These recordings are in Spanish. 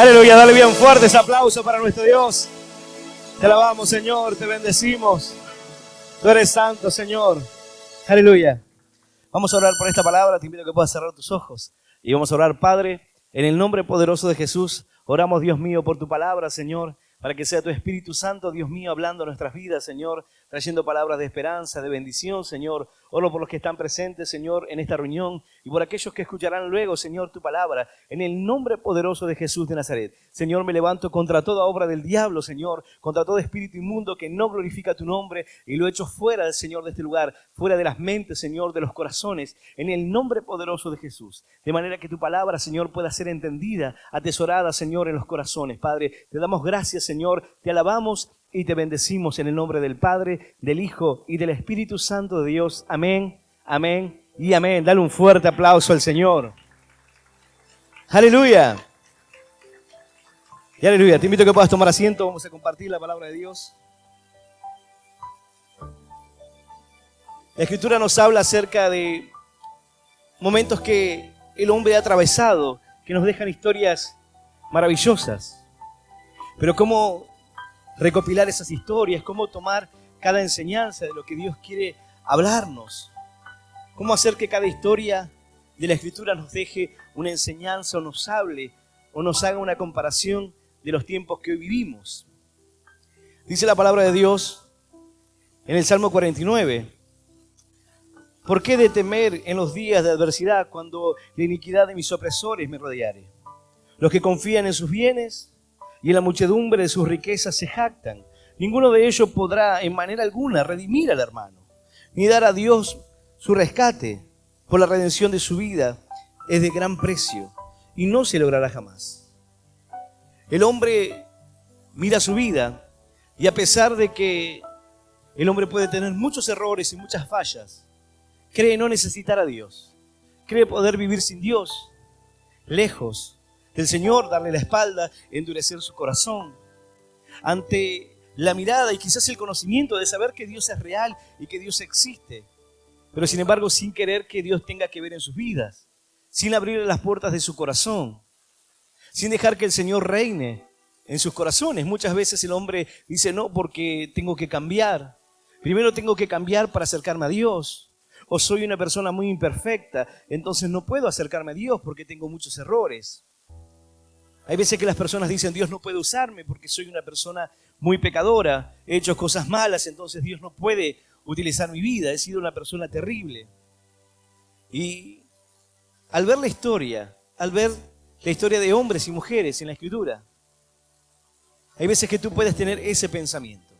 Aleluya, dale bien fuerte ese aplauso para nuestro Dios. Te alabamos, Señor, te bendecimos. Tú eres santo, Señor. Aleluya. Vamos a orar por esta palabra. Te invito a que puedas cerrar tus ojos. Y vamos a orar, Padre, en el nombre poderoso de Jesús. Oramos, Dios mío, por tu palabra, Señor, para que sea tu Espíritu Santo, Dios mío, hablando a nuestras vidas, Señor, trayendo palabras de esperanza, de bendición, Señor. Oro por los que están presentes, Señor, en esta reunión y por aquellos que escucharán luego, Señor, tu palabra, en el nombre poderoso de Jesús de Nazaret. Señor, me levanto contra toda obra del diablo, Señor, contra todo espíritu inmundo que no glorifica tu nombre y lo echo fuera del Señor de este lugar, fuera de las mentes, Señor, de los corazones, en el nombre poderoso de Jesús. De manera que tu palabra, Señor, pueda ser entendida, atesorada, Señor, en los corazones. Padre, te damos gracias, Señor, te alabamos y te bendecimos en el nombre del Padre, del Hijo y del Espíritu Santo de Dios. Amén, amén y amén. Dale un fuerte aplauso al Señor. Aleluya. Y aleluya. Te invito a que puedas tomar asiento. Vamos a compartir la palabra de Dios. La Escritura nos habla acerca de momentos que el hombre ha atravesado, que nos dejan historias maravillosas. Pero cómo recopilar esas historias, cómo tomar cada enseñanza de lo que Dios quiere hablarnos. Cómo hacer que cada historia de la Escritura nos deje una enseñanza o nos hable o nos haga una comparación de los tiempos que hoy vivimos. Dice la palabra de Dios en el Salmo 49. ¿Por qué de temer en los días de adversidad cuando la iniquidad de mis opresores me rodeare? Los que confían en sus bienes y en la muchedumbre de sus riquezas se jactan. Ninguno de ellos podrá en manera alguna redimir al hermano, ni dar a Dios su rescate, por la redención de su vida es de gran precio y no se logrará jamás. El hombre mira su vida y a pesar de que el hombre puede tener muchos errores y muchas fallas, cree no necesitar a Dios, cree poder vivir sin Dios, lejos del Señor, darle la espalda, endurecer su corazón ante la mirada y quizás el conocimiento de saber que Dios es real y que Dios existe, pero sin embargo sin querer que Dios tenga que ver en sus vidas, sin abrirle las puertas de su corazón, sin dejar que el Señor reine en sus corazones. Muchas veces el hombre dice no, porque tengo que cambiar, primero tengo que cambiar para acercarme a Dios, o soy una persona muy imperfecta, entonces no puedo acercarme a Dios porque tengo muchos errores. Hay veces que las personas dicen, Dios no puede usarme porque soy una persona muy pecadora, he hecho cosas malas, entonces Dios no puede utilizar mi vida, he sido una persona terrible. Y al ver la historia de hombres y mujeres en la Escritura, hay veces que tú puedes tener ese pensamiento.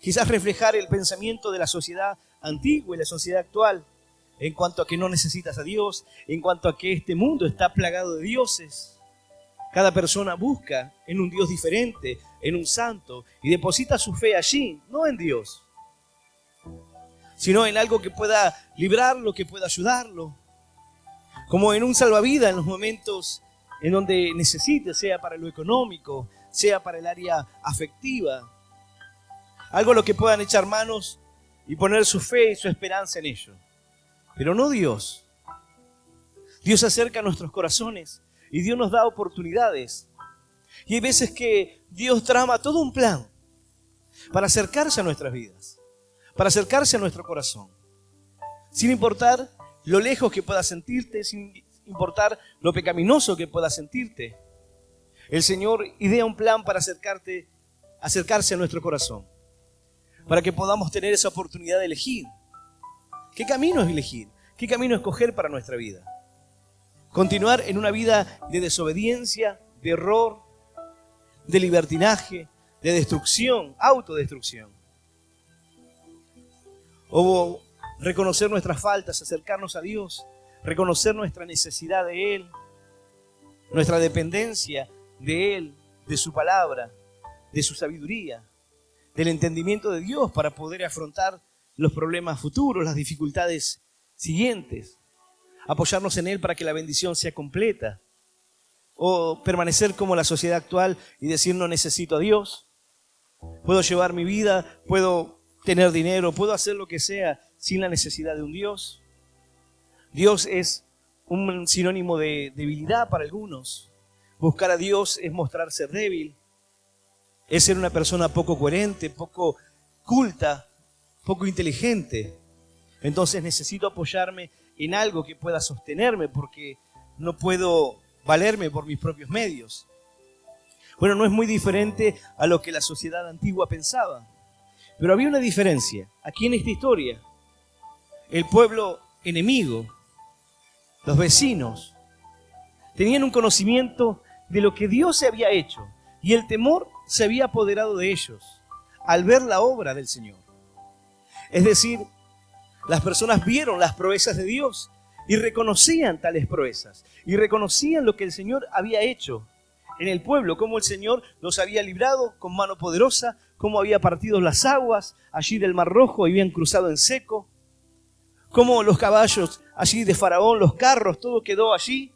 Quizás reflejar el pensamiento de la sociedad antigua y la sociedad actual, en cuanto a que no necesitas a Dios, en cuanto a que este mundo está plagado de dioses. Cada persona busca en un Dios diferente, en un santo, y deposita su fe allí, no en Dios, sino en algo que pueda librarlo, que pueda ayudarlo, como en un salvavidas en los momentos en donde necesite, sea para lo económico, sea para el área afectiva, algo a lo que puedan echar manos y poner su fe y su esperanza en ello, pero no Dios. Dios se acerca a nuestros corazones y Dios nos da oportunidades. Y hay veces que Dios trama todo un plan para acercarse a nuestras vidas, para acercarse a nuestro corazón. Sin importar lo lejos que puedas sentirte, sin importar lo pecaminoso que puedas sentirte, el Señor idea un plan para acercarse a nuestro corazón, para que podamos tener esa oportunidad de elegir. ¿Qué camino es elegir? ¿Qué camino escoger para nuestra vida? Continuar en una vida de desobediencia, de error, de libertinaje, de destrucción, autodestrucción. O reconocer nuestras faltas, acercarnos a Dios, reconocer nuestra necesidad de Él, nuestra dependencia de Él, de su palabra, de su sabiduría, del entendimiento de Dios para poder afrontar los problemas futuros, las dificultades siguientes. Apoyarnos en Él para que la bendición sea completa. O permanecer como la sociedad actual y decir no necesito a Dios. Puedo llevar mi vida, puedo tener dinero, puedo hacer lo que sea sin la necesidad de un Dios. Dios es un sinónimo de debilidad para algunos. buscar a Dios es mostrar ser débil, es ser una persona poco coherente, poco culta, poco inteligente. Entonces necesito apoyarme en algo que pueda sostenerme porque no puedo valerme por mis propios medios. Bueno, no es muy diferente a lo que la sociedad antigua pensaba. Pero había una diferencia. Aquí en esta historia, el pueblo enemigo, los vecinos, tenían un conocimiento de lo que Dios se había hecho y el temor se había apoderado de ellos al ver la obra del Señor. Es decir, las personas vieron las proezas de Dios y reconocían tales proezas y reconocían lo que el Señor había hecho en el pueblo, cómo el Señor los había librado con mano poderosa, cómo había partido las aguas allí del Mar Rojo y habían cruzado en seco, cómo los caballos allí de Faraón, los carros, todo quedó allí.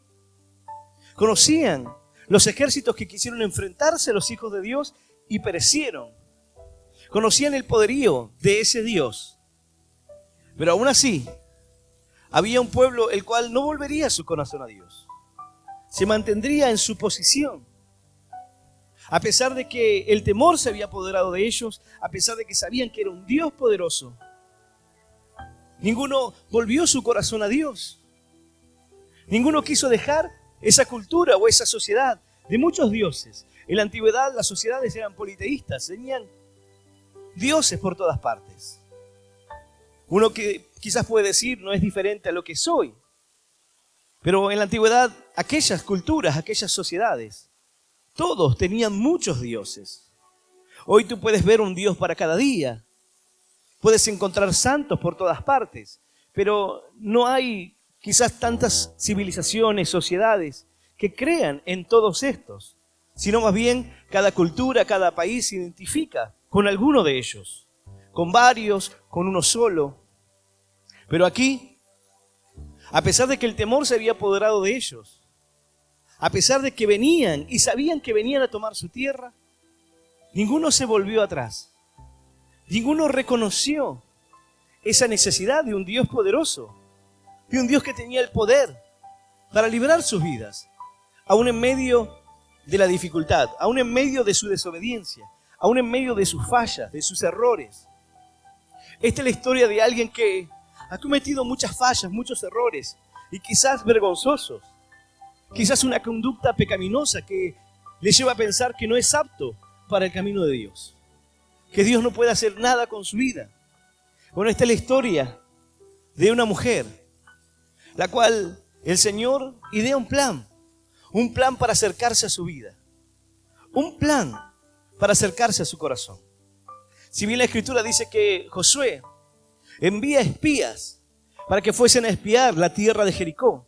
Conocían los ejércitos que quisieron enfrentarse a los hijos de Dios y perecieron. Conocían el poderío de ese Dios. Pero aún así, había un pueblo el cual no volvería su corazón a Dios. Se mantendría en su posición. A pesar de que el temor se había apoderado de ellos, a pesar de que sabían que era un Dios poderoso, ninguno volvió su corazón a Dios. Ninguno quiso dejar esa cultura o esa sociedad de muchos dioses. En la antigüedad las sociedades eran politeístas, tenían dioses por todas partes. Uno que quizás puede decir no es diferente a lo que soy. Pero en la antigüedad aquellas culturas, aquellas sociedades, todos tenían muchos dioses. Hoy tú puedes ver un Dios para cada día. Puedes encontrar santos por todas partes. Pero no hay quizás tantas civilizaciones, sociedades que crean en todos estos. Sino más bien cada cultura, cada país se identifica con alguno de ellos. Con varios, con uno solo. Pero aquí, a pesar de que el temor se había apoderado de ellos, a pesar de que venían y sabían que venían a tomar su tierra, ninguno se volvió atrás. Ninguno reconoció esa necesidad de un Dios poderoso, de un Dios que tenía el poder para librar sus vidas, aún en medio de la dificultad, aún en medio de su desobediencia, aún en medio de sus fallas, de sus errores. Esta es la historia de alguien que ha cometido muchas fallas, muchos errores, y quizás vergonzosos. Quizás una conducta pecaminosa que le lleva a pensar que no es apto para el camino de Dios. Que Dios no puede hacer nada con su vida. Bueno, esta es la historia de una mujer, la cual el Señor idea un plan para acercarse a su vida. Un plan para acercarse a su corazón. Si bien la Escritura dice que Josué envía espías para que fuesen a espiar la tierra de Jericó,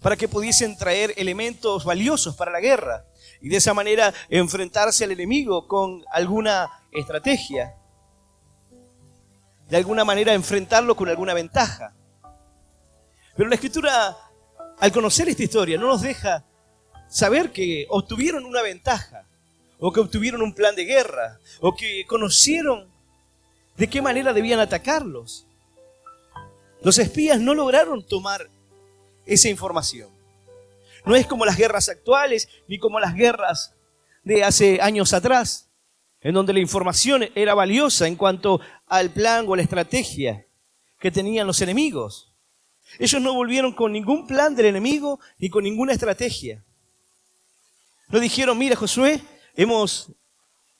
para que pudiesen traer elementos valiosos para la guerra y de esa manera enfrentarse al enemigo con alguna estrategia, de alguna manera enfrentarlo con alguna ventaja. Pero la Escritura, al conocer esta historia, no nos deja saber que obtuvieron una ventaja, o que obtuvieron un plan de guerra, o que conocieron de qué manera debían atacarlos. Los espías no lograron tomar esa información. No es como las guerras actuales, ni como las guerras de hace años atrás, en donde la información era valiosa en cuanto al plan o la estrategia que tenían los enemigos. Ellos no volvieron con ningún plan del enemigo ni con ninguna estrategia. No dijeron, mira Josué, hemos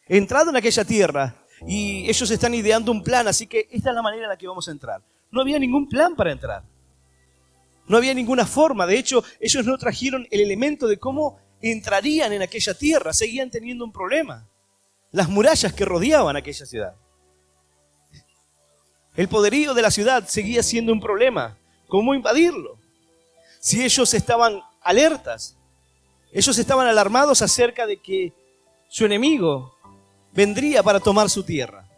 entrado en aquella tierra y ellos están ideando un plan, así que esta es la manera en la que vamos a entrar. No había ningún plan para entrar. No había ninguna forma. De hecho, ellos no trajeron el elemento de cómo entrarían en aquella tierra. Seguían teniendo un problema. Las murallas que rodeaban aquella ciudad. El poderío de la ciudad seguía siendo un problema. ¿Cómo invadirlo? Si ellos estaban alertas, ellos estaban alarmados acerca de que su enemigo vendría para tomar su tierra.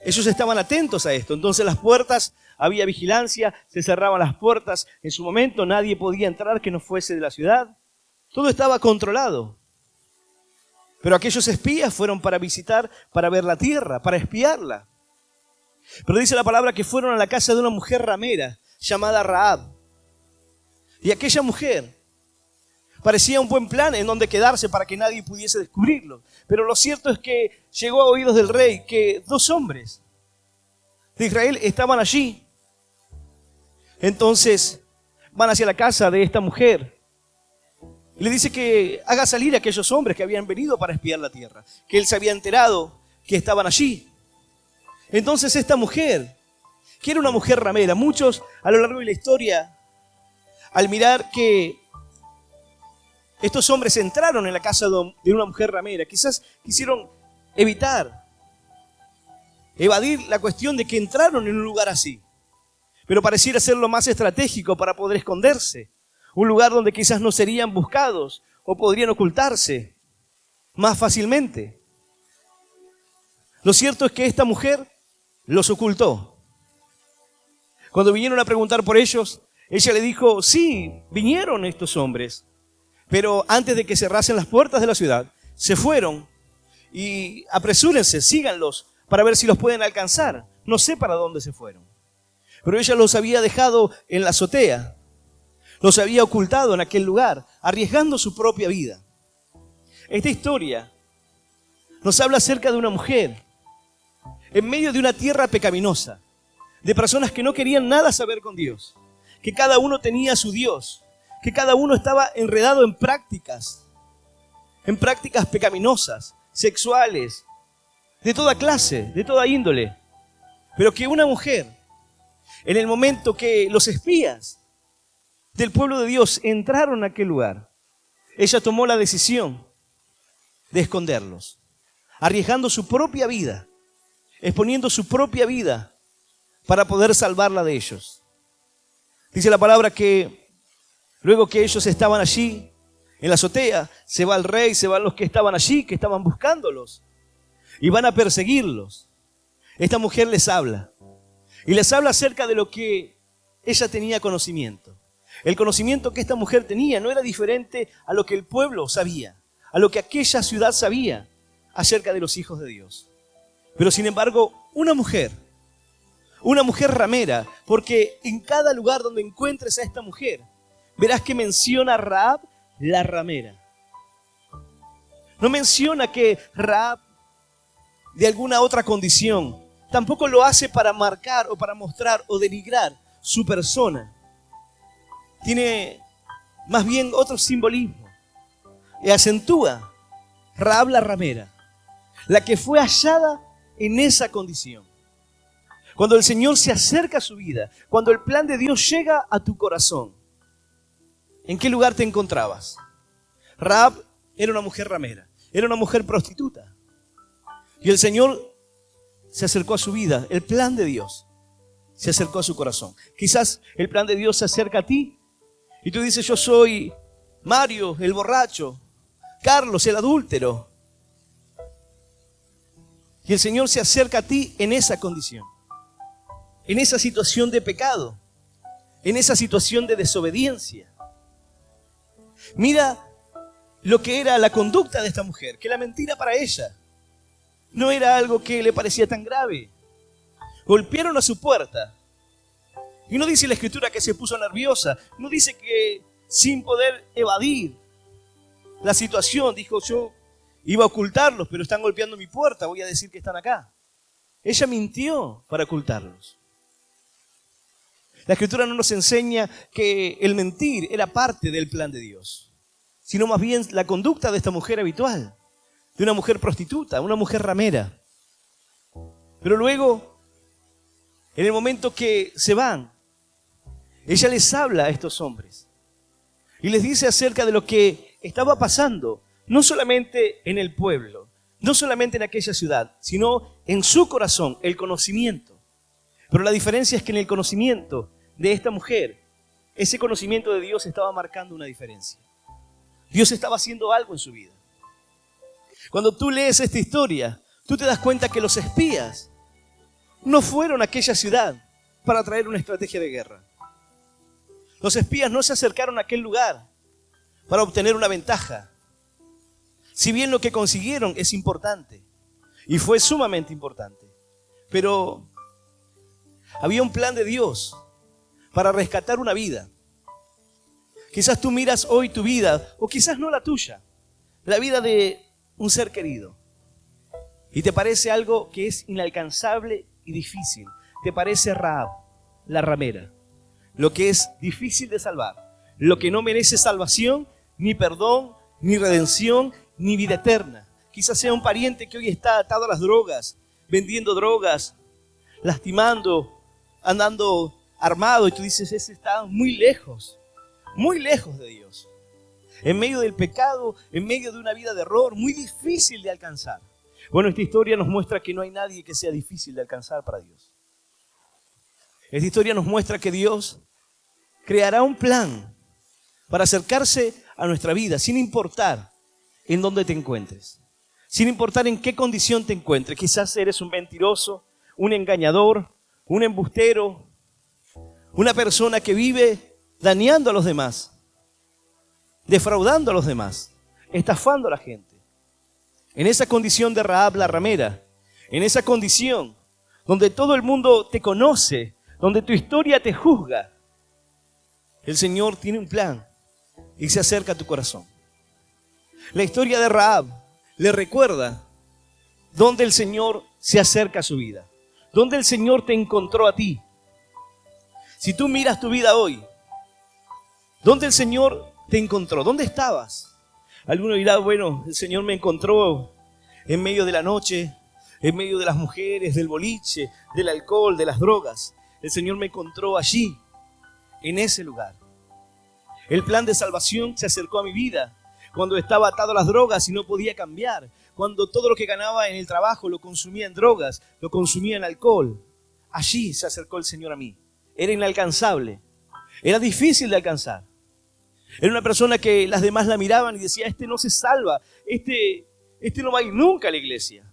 Ellos estaban atentos a esto. Entonces las puertas, había vigilancia, se cerraban las puertas. En su momento nadie podía entrar que no fuese de la ciudad. Todo estaba controlado. Pero aquellos espías fueron para visitar, para ver la tierra, para espiarla. Pero dice la palabra que fueron a la casa de una mujer ramera llamada Rahab. Y aquella mujer Parecía un buen plan en donde quedarse para que nadie pudiese descubrirlo. Pero lo cierto es que llegó a oídos del rey que 2 hombres de Israel estaban allí. Entonces van hacia la casa de esta mujer y le dice que haga salir a aquellos hombres que habían venido para espiar la tierra, que él se había enterado que estaban allí. Entonces esta mujer, que era una mujer ramera, muchos a lo largo de la historia, al mirar que estos hombres entraron en la casa de una mujer ramera, quizás quisieron evadir la cuestión de que entraron en un lugar así. Pero pareciera ser lo más estratégico para poder esconderse. Un lugar donde quizás no serían buscados o podrían ocultarse más fácilmente. Lo cierto es que esta mujer los ocultó. Cuando vinieron a preguntar por ellos, ella le dijo, sí, vinieron estos hombres, pero antes de que cerrasen las puertas de la ciudad, se fueron y apresúrense, síganlos para ver si los pueden alcanzar. No sé para dónde se fueron. Pero ella los había dejado en la azotea, los había ocultado en aquel lugar, arriesgando su propia vida. Esta historia nos habla acerca de una mujer en medio de una tierra pecaminosa, de personas que no querían nada saber con Dios, que cada uno tenía su Dios, que cada uno estaba enredado en prácticas pecaminosas, sexuales, de toda clase, de toda índole. Pero que una mujer, en el momento que los espías del pueblo de Dios entraron a aquel lugar, ella tomó la decisión de esconderlos, arriesgando su propia vida, exponiendo su propia vida para poder salvarla de ellos. Dice la palabra que luego que ellos estaban allí, en la azotea, se va el rey, se van los que estaban allí, que estaban buscándolos, y van a perseguirlos. Esta mujer les habla, y les habla acerca de lo que ella tenía conocimiento. El conocimiento que esta mujer tenía no era diferente a lo que el pueblo sabía, a lo que aquella ciudad sabía acerca de los hijos de Dios. Pero sin embargo, una mujer ramera, porque en cada lugar donde encuentres a esta mujer, verás que menciona a Rahab la ramera. No menciona que Rahab de alguna otra condición, tampoco lo hace para marcar o para mostrar o denigrar su persona. Tiene más bien otro simbolismo y acentúa Rahab la ramera, la que fue hallada en esa condición. Cuando el Señor se acerca a su vida, cuando el plan de Dios llega a tu corazón, ¿en qué lugar te encontrabas? Rahab era una mujer ramera, era una mujer prostituta. Y el Señor se acercó a su vida, el plan de Dios se acercó a su corazón. Quizás el plan de Dios se acerca a ti y tú dices, yo soy Mario, el borracho, Carlos, el adúltero. Y el Señor se acerca a ti en esa condición, en esa situación de pecado, en esa situación de desobediencia. Mira lo que era la conducta de esta mujer, que la mentira para ella no era algo que le parecía tan grave. Golpearon a su puerta. Y no dice la Escritura que se puso nerviosa, no dice que sin poder evadir la situación, dijo, yo iba a ocultarlos, pero están golpeando mi puerta, voy a decir que están acá. Ella mintió para ocultarlos. La Escritura no nos enseña que el mentir era parte del plan de Dios, sino más bien la conducta de esta mujer habitual, de una mujer prostituta, una mujer ramera. Pero luego, en el momento que se van, ella les habla a estos hombres y les dice acerca de lo que estaba pasando, no solamente en el pueblo, no solamente en aquella ciudad, sino en su corazón, el conocimiento. Pero la diferencia es que en el conocimiento de esta mujer, ese conocimiento de Dios estaba marcando una diferencia. Dios estaba haciendo algo en su vida. Cuando tú lees esta historia, tú te das cuenta que los espías no fueron a aquella ciudad para traer una estrategia de guerra. Los espías no se acercaron a aquel lugar para obtener una ventaja. Si bien lo que consiguieron es importante, y fue sumamente importante, pero había un plan de Dios para rescatar una vida. Quizás tú miras hoy tu vida, o quizás no la tuya, la vida de un ser querido, y te parece algo que es inalcanzable y difícil. Te parece Rahab, la ramera, lo que es difícil de salvar, lo que no merece salvación, ni perdón, ni redención, ni vida eterna. Quizás sea un pariente que hoy está atado a las drogas, vendiendo drogas, lastimando, andando armado, y tú dices, ese está muy lejos de Dios. En medio del pecado, en medio de una vida de error, muy difícil de alcanzar. Bueno, esta historia nos muestra que no hay nadie que sea difícil de alcanzar para Dios. Esta historia nos muestra que Dios creará un plan para acercarse a nuestra vida, sin importar en dónde te encuentres, sin importar en qué condición te encuentres. Quizás eres un mentiroso, un engañador, un embustero, una persona que vive dañando a los demás, defraudando a los demás, estafando a la gente. En esa condición de Rahab la ramera, en esa condición donde todo el mundo te conoce, donde tu historia te juzga, el Señor tiene un plan y se acerca a tu corazón. La historia de Rahab le recuerda dónde el Señor se acerca a su vida, dónde el Señor te encontró a ti. Si tú miras tu vida hoy, ¿dónde el Señor te encontró? ¿Dónde estabas? Alguno dirá, bueno, el Señor me encontró en medio de la noche, en medio de las mujeres, del boliche, del alcohol, de las drogas. El Señor me encontró allí, en ese lugar. El plan de salvación se acercó a mi vida cuando estaba atado a las drogas y no podía cambiar. Cuando todo lo que ganaba en el trabajo lo consumía en drogas, lo consumía en alcohol. Allí se acercó el Señor a mí. Era inalcanzable. Era difícil de alcanzar. Era una persona que las demás la miraban y decía, este no se salva, este no va a ir nunca a la iglesia.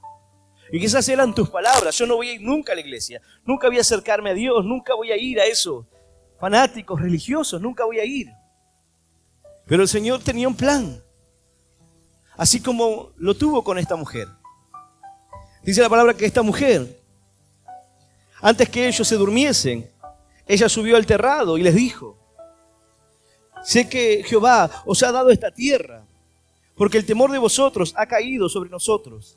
Y quizás eran tus palabras, yo no voy a ir nunca a la iglesia, nunca voy a acercarme a Dios, nunca voy a ir a esos fanáticos religiosos, nunca voy a ir. Pero el Señor tenía un plan, así como lo tuvo con esta mujer. Dice la palabra que esta mujer, antes que ellos se durmiesen, ella subió al terrado y les dijo, sé que Jehová os ha dado esta tierra, porque el temor de vosotros ha caído sobre nosotros,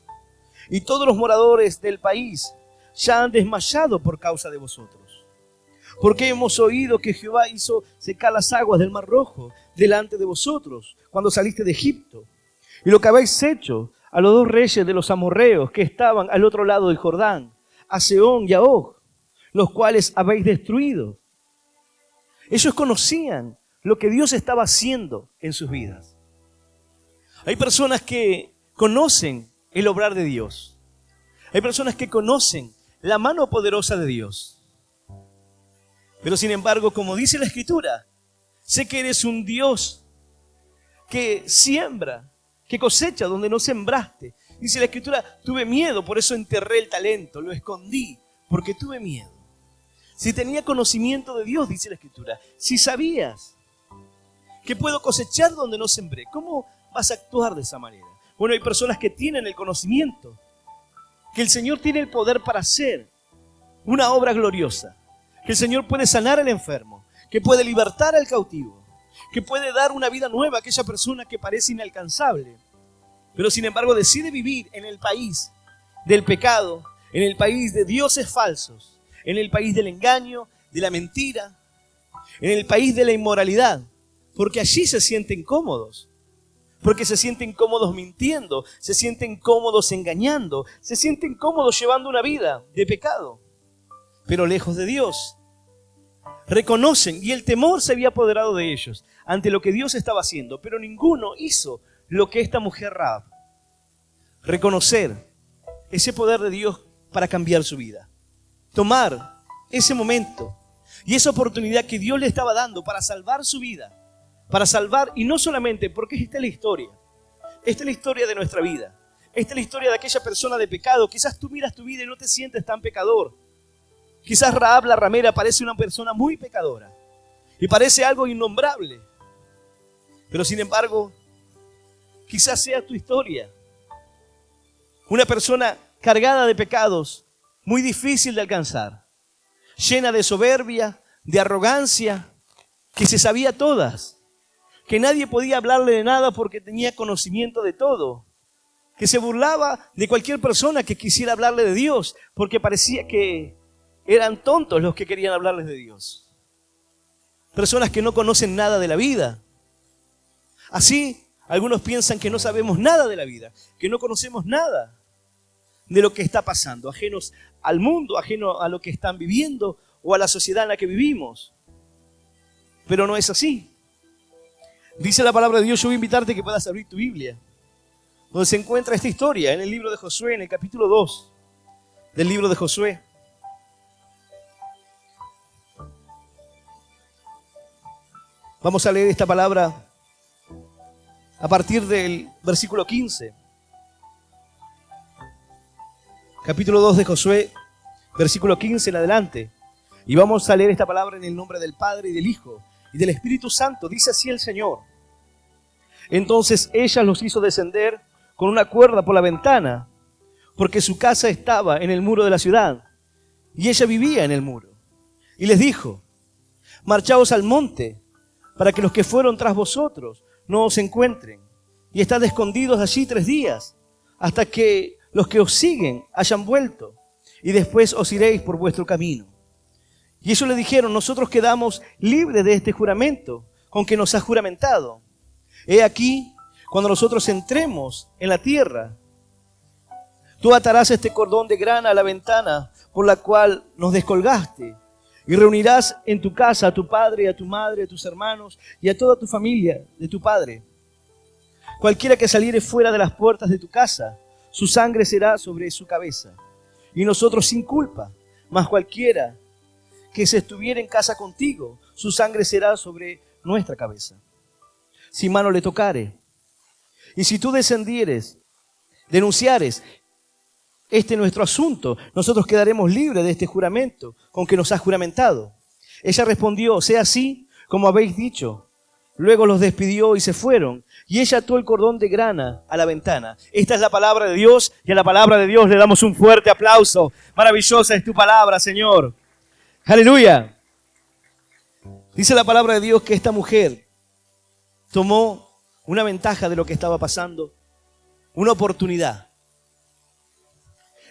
y todos los moradores del país ya han desmayado por causa de vosotros. Porque hemos oído que Jehová hizo secar las aguas del Mar Rojo delante de vosotros, cuando saliste de Egipto, y lo que habéis hecho a los dos reyes de los amorreos que estaban al otro lado del Jordán, a Sehón y a Og, los cuales habéis destruido. Ellos conocían lo que Dios estaba haciendo en sus vidas. Hay personas que conocen el obrar de Dios. Hay personas que conocen la mano poderosa de Dios. Pero sin embargo, como dice la Escritura, sé que eres un Dios que siembra, que cosecha donde no sembraste. Dice la Escritura, tuve miedo, por eso enterré el talento, lo escondí, porque tuve miedo. Si tenía conocimiento de Dios, dice la Escritura, si sabías que puedo cosechar donde no sembré, ¿cómo vas a actuar de esa manera? Bueno, hay personas que tienen el conocimiento, que el Señor tiene el poder para hacer una obra gloriosa, que el Señor puede sanar al enfermo, que puede libertar al cautivo, que puede dar una vida nueva a aquella persona que parece inalcanzable, pero sin embargo decide vivir en el país del pecado, en el país de dioses falsos, en el país del engaño, de la mentira, en el país de la inmoralidad, porque allí se sienten cómodos, porque se sienten cómodos mintiendo, se sienten cómodos engañando, se sienten cómodos llevando una vida de pecado, pero lejos de Dios. Reconocen, y el temor se había apoderado de ellos ante lo que Dios estaba haciendo, pero ninguno hizo lo que esta mujer Rahab. Reconocer ese poder de Dios para cambiar su vida. Tomar ese momento y esa oportunidad que Dios le estaba dando para salvar su vida. Para salvar, y no solamente, porque esta es la historia. Esta es la historia de nuestra vida. Esta es la historia de aquella persona de pecado. Quizás tú miras tu vida y no te sientes tan pecador. Quizás Rahab la ramera parece una persona muy pecadora y parece algo innombrable. Pero sin embargo, quizás sea tu historia. Una persona cargada de pecados, muy difícil de alcanzar, llena de soberbia, de arrogancia, que se sabía todas. que nadie podía hablarle de nada porque tenía conocimiento de todo, que se burlaba de cualquier persona que quisiera hablarle de Dios, porque parecía que eran tontos los que querían hablarles de Dios. Personas que no conocen nada de la vida. Así, algunos piensan que no sabemos nada de la vida, que no conocemos nada de lo que está pasando, ajenos al mundo, ajeno a lo que están viviendo o a la sociedad en la que vivimos. Pero no es así. Dice la palabra de Dios, yo voy a invitarte a que puedas abrir tu Biblia, donde se encuentra esta historia, en el libro de Josué, en el capítulo 2 del libro de Josué. Vamos a leer esta palabra a partir del versículo 15. Capítulo 2 de Josué, versículo 15 en adelante. Y vamos a leer esta palabra en el nombre del Padre y del Hijo y del Espíritu Santo. Dice así el Señor. Entonces ella los hizo descender con una cuerda por la ventana, porque su casa estaba en el muro de la ciudad, y ella vivía en el muro. Y les dijo, marchaos al monte, para que los que fueron tras vosotros no os encuentren, y estad escondidos allí 3 días, hasta que los que os siguen hayan vuelto, y después os iréis por vuestro camino. Y ellos le dijeron, nosotros quedamos libres de este juramento, con que nos has juramentado. He aquí, cuando nosotros entremos en la tierra, tú atarás este cordón de grana a la ventana por la cual nos descolgaste, y reunirás en tu casa a tu padre, a tu madre, a tus hermanos y a toda tu familia de tu padre. Cualquiera que saliere fuera de las puertas de tu casa, su sangre será sobre su cabeza. Y nosotros sin culpa, mas cualquiera que se estuviera en casa contigo, su sangre será sobre nuestra cabeza. Si mano le tocare, y si tú descendieres, denunciares nuestro asunto, nosotros quedaremos libres de este juramento con que nos has juramentado. Ella respondió, sea así como habéis dicho. Luego los despidió y se fueron, y ella ató el cordón de grana a la ventana. Esta es la palabra de Dios, y a la palabra de Dios le damos un fuerte aplauso. Maravillosa es tu palabra, Señor. ¡Aleluya! Dice la palabra de Dios que esta mujer tomó una ventaja de lo que estaba pasando, una oportunidad.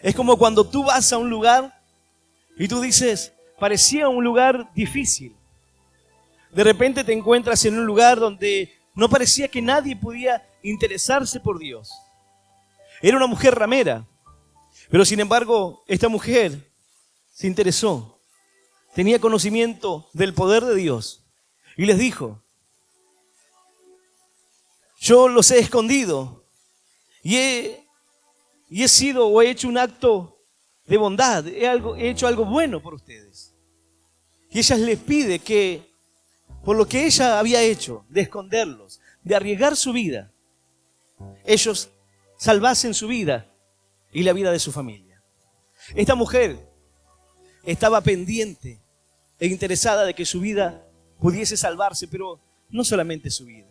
Es como cuando tú vas a un lugar y tú dices, parecía un lugar difícil. De repente te encuentras en un lugar donde no parecía que nadie podía interesarse por Dios. Era una mujer ramera, pero sin embargo esta mujer se interesó. Tenía conocimiento del poder de Dios y les dijo, yo los he escondido y he sido o he hecho un acto de bondad, he hecho algo bueno por ustedes. Y ella les pide que, por lo que ella había hecho, de esconderlos, de arriesgar su vida, ellos salvasen su vida y la vida de su familia. Esta mujer estaba pendiente e interesada de que su vida pudiese salvarse, pero no solamente su vida,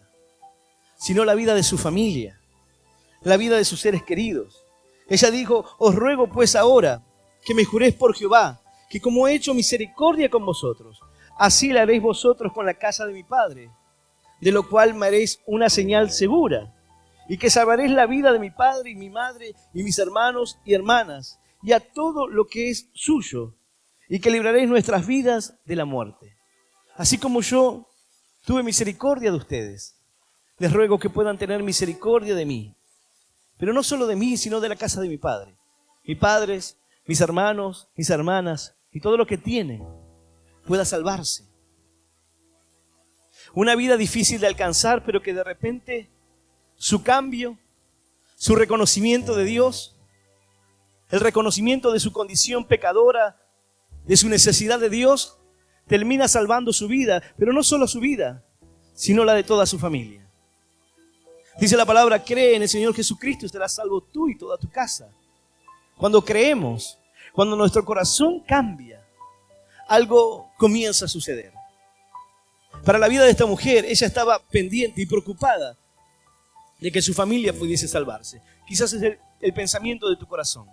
sino la vida de su familia, la vida de sus seres queridos. Ella dijo, os ruego pues ahora que me juréis por Jehová, que como he hecho misericordia con vosotros, así la haréis vosotros con la casa de mi padre, de lo cual me haréis una señal segura, y que salvaréis la vida de mi padre y mi madre y mis hermanos y hermanas, y a todo lo que es suyo, y que libraréis nuestras vidas de la muerte. Así como yo tuve misericordia de ustedes, les ruego que puedan tener misericordia de mí. Pero no solo de mí, sino de la casa de mi padre. Mis padres, mis hermanos, mis hermanas y todo lo que tienen pueda salvarse. Una vida difícil de alcanzar, pero que de repente su cambio, su reconocimiento de Dios, el reconocimiento de su condición pecadora, de su necesidad de Dios, termina salvando su vida, pero no solo su vida, sino la de toda su familia. Dice la palabra, cree en el Señor Jesucristo y estarás salvo tú y toda tu casa. Cuando creemos, cuando nuestro corazón cambia, algo comienza a suceder. Para la vida de esta mujer, ella estaba pendiente y preocupada de que su familia pudiese salvarse. Quizás es el pensamiento de tu corazón.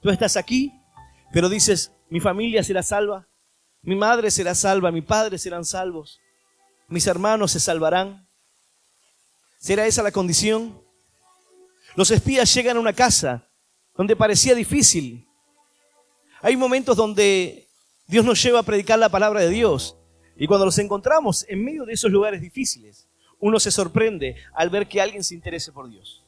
Tú estás aquí, pero dices, mi familia será salva, mi madre será salva, mi padre serán salvos, mis hermanos se salvarán. ¿Será esa la condición? Los espías llegan a una casa donde parecía difícil. Hay momentos donde Dios nos lleva a predicar la palabra de Dios. Y cuando nos encontramos en medio de esos lugares difíciles, uno se sorprende al ver que alguien se interese por Dios.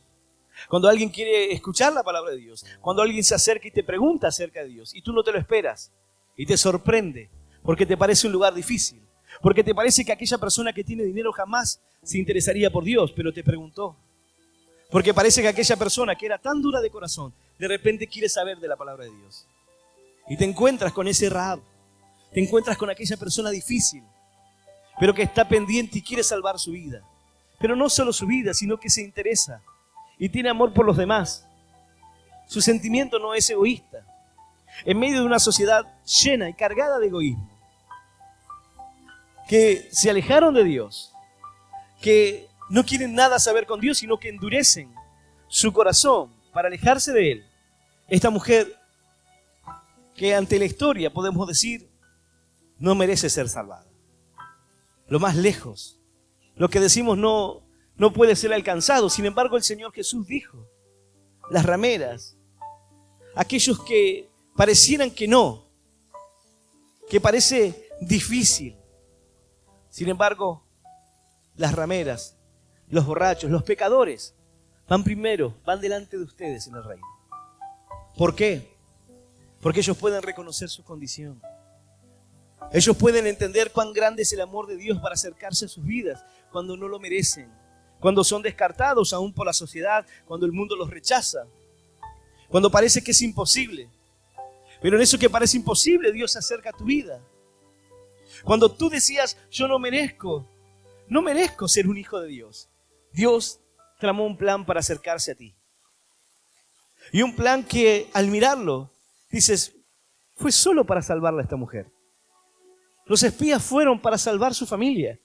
Cuando alguien quiere escuchar la palabra de Dios, cuando alguien se acerca y te pregunta acerca de Dios y tú no te lo esperas y te sorprende porque te parece un lugar difícil, porque te parece que aquella persona que tiene dinero jamás se interesaría por Dios, pero te preguntó. Porque parece que aquella persona que era tan dura de corazón, de repente quiere saber de la palabra de Dios. Y te encuentras con ese Rahab, te encuentras con aquella persona difícil, pero que está pendiente y quiere salvar su vida. Pero no solo su vida, sino que se interesa y tiene amor por los demás. Su sentimiento no es egoísta. En medio de una sociedad llena y cargada de egoísmo, que se alejaron de Dios, que no quieren nada saber con Dios, sino que endurecen su corazón para alejarse de Él. Esta mujer, que ante la historia podemos decir, no merece ser salvada. Lo más lejos, lo que decimos no puede ser alcanzado. Sin embargo, el Señor Jesús dijo, las rameras, aquellos que parecieran que no, que parece difícil. Sin embargo, las rameras, los borrachos, los pecadores, van primero, van delante de ustedes en el reino. ¿Por qué? Porque ellos pueden reconocer su condición. Ellos pueden entender cuán grande es el amor de Dios para acercarse a sus vidas cuando no lo merecen, cuando son descartados aún por la sociedad, cuando el mundo los rechaza, cuando parece que es imposible. Pero en eso que parece imposible, Dios se acerca a tu vida. Cuando tú decías, yo no merezco ser un hijo de Dios, Dios tramó un plan para acercarse a ti. Y un plan que al mirarlo, dices, fue solo para salvarla a esta mujer. Los espías fueron para salvar su familia.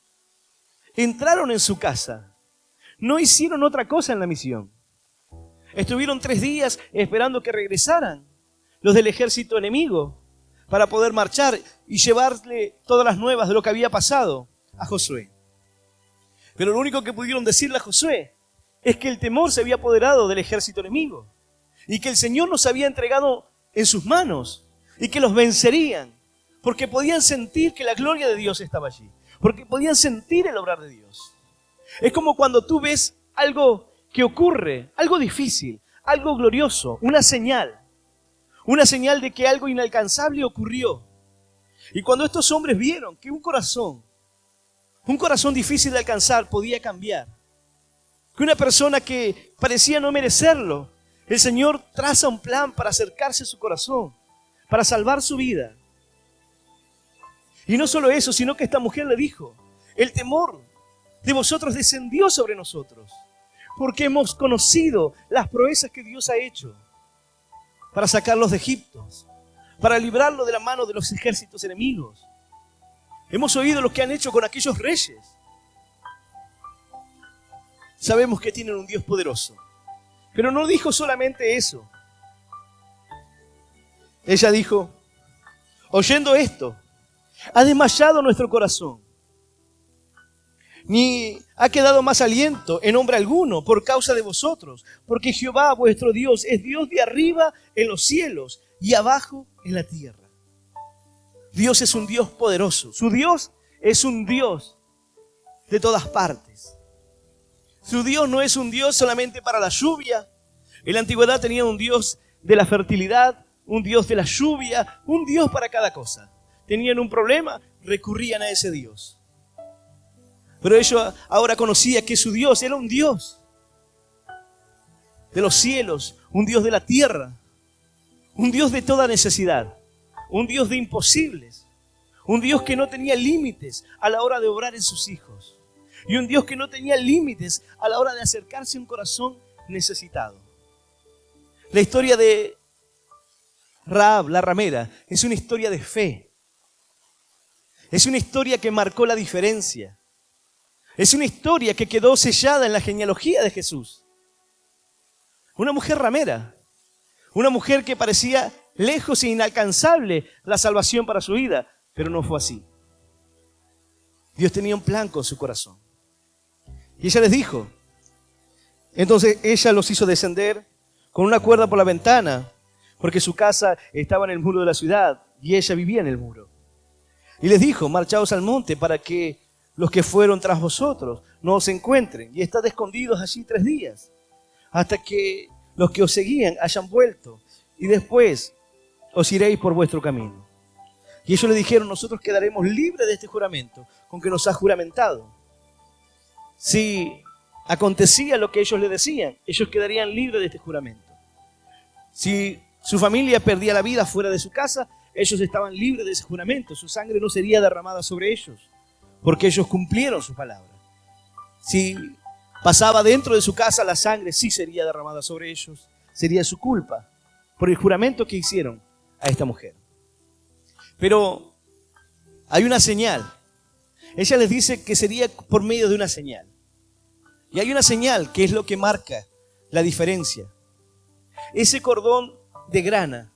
Entraron en su casa. No hicieron otra cosa en la misión. Estuvieron 3 días esperando que regresaran los del ejército enemigo para poder marchar y llevarle todas las nuevas de lo que había pasado a Josué. Pero lo único que pudieron decirle a Josué es que el temor se había apoderado del ejército enemigo y que el Señor nos había entregado en sus manos y que los vencerían, porque podían sentir que la gloria de Dios estaba allí, porque podían sentir el obrar de Dios. Es como cuando tú ves algo que ocurre, algo difícil, algo glorioso, una señal de que algo inalcanzable ocurrió. Y cuando estos hombres vieron que un corazón difícil de alcanzar podía cambiar, que una persona que parecía no merecerlo, el Señor traza un plan para acercarse a su corazón, para salvar su vida. Y no solo eso, sino que esta mujer le dijo, el temor de vosotros descendió sobre nosotros, porque hemos conocido las proezas que Dios ha hecho para sacarlos de Egipto, para librarlos de la mano de los ejércitos enemigos. Hemos oído lo que han hecho con aquellos reyes. Sabemos que tienen un Dios poderoso. Pero no dijo solamente eso. Ella dijo, oyendo esto, ha desmayado nuestro corazón, ni ha quedado más aliento en hombre alguno por causa de vosotros, porque Jehová vuestro Dios es Dios de arriba en los cielos y abajo en la tierra. Dios es un Dios poderoso. Su Dios es un Dios de todas partes. Su Dios no es un Dios solamente para la lluvia. En la antigüedad tenía un Dios de la fertilidad, un Dios de la lluvia, un Dios para cada cosa. Tenían un problema, recurrían a ese Dios. Pero ellos ahora conocían que su Dios era un Dios de los cielos, un Dios de la tierra, un Dios de toda necesidad, un Dios de imposibles, un Dios que no tenía límites a la hora de obrar en sus hijos y un Dios que no tenía límites a la hora de acercarse a un corazón necesitado. La historia de Rahab, la ramera, es una historia de fe. Es una historia que marcó la diferencia. Es una historia que quedó sellada en la genealogía de Jesús. Una mujer ramera. Una mujer que parecía lejos e inalcanzable la salvación para su vida, pero no fue así. Dios tenía un plan con su corazón. Y ella les dijo, Entonces ella los hizo descender con una cuerda por la ventana, porque su casa estaba en el muro de la ciudad y ella vivía en el muro. Y les dijo: marchaos al monte para que los que fueron tras vosotros no os encuentren, y estad escondidos allí 3 días, hasta que los que os seguían hayan vuelto, y después os iréis por vuestro camino. Y ellos le dijeron: nosotros quedaremos libres de este juramento con que nos has juramentado. Si acontecía lo que ellos le decían, ellos quedarían libres de este juramento. Si su familia perdía la vida fuera de su casa, ellos estaban libres de ese juramento. Su sangre no sería derramada sobre ellos, porque ellos cumplieron su palabra. Si pasaba dentro de su casa, la sangre sí sería derramada sobre ellos. Sería su culpa por el juramento que hicieron a esta mujer. Pero hay una señal. Ella les dice que sería por medio de una señal. Y hay una señal que es lo que marca la diferencia. Ese cordón de grana.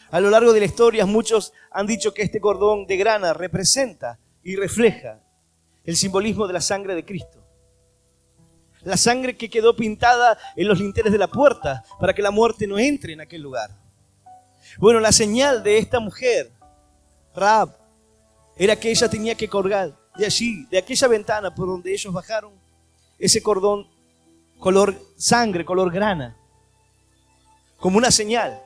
A lo largo de la historia, muchos han dicho que este cordón de grana representa y refleja el simbolismo de la sangre de Cristo. La sangre que quedó pintada en los linteles de la puerta para que la muerte no entre en aquel lugar. Bueno, la señal de esta mujer, Rahab, era que ella tenía que colgar de allí, de aquella ventana por donde ellos bajaron, ese cordón color sangre, color grana, como una señal,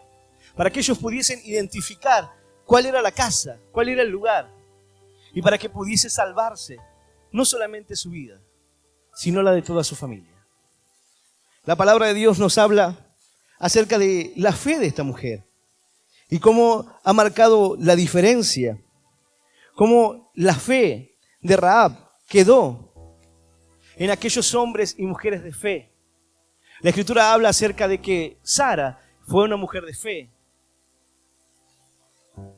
para que ellos pudiesen identificar cuál era la casa, cuál era el lugar, y para que pudiese salvarse no solamente su vida, sino la de toda su familia. La palabra de Dios nos habla acerca de la fe de esta mujer y cómo ha marcado la diferencia, cómo la fe de Rahab quedó en aquellos hombres y mujeres de fe. La Escritura habla acerca de que Sara fue una mujer de fe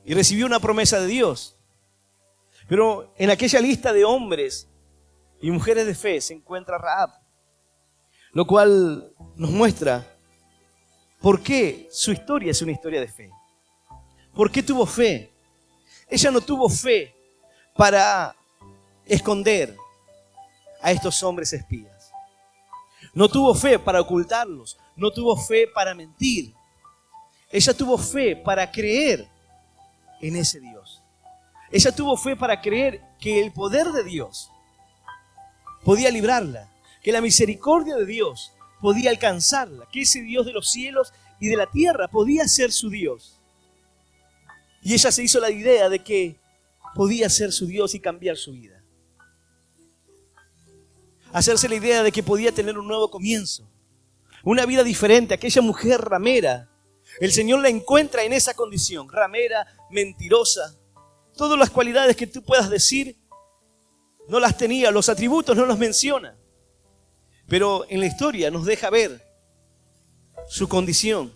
y recibió una promesa de Dios. Pero en aquella lista de hombres y mujeres de fe se encuentra Rahab, lo cual nos muestra por qué su historia es una historia de fe. ¿Por qué tuvo fe? Ella no tuvo fe para esconder a estos hombres espías. No tuvo fe para ocultarlos. No tuvo fe para mentir. Ella tuvo fe para creer en ese Dios. Ella tuvo fe para creer que el poder de Dios podía librarla, que la misericordia de Dios podía alcanzarla, que ese Dios de los cielos y de la tierra podía ser su Dios. Y ella se hizo la idea de que podía ser su Dios y cambiar su vida. Hacerse la idea de que podía tener un nuevo comienzo, una vida diferente. Aquella mujer ramera, el Señor la encuentra en esa condición, ramera, mentirosa. Todas las cualidades que tú puedas decir, no las tenía, los atributos no los menciona. Pero en la historia nos deja ver su condición.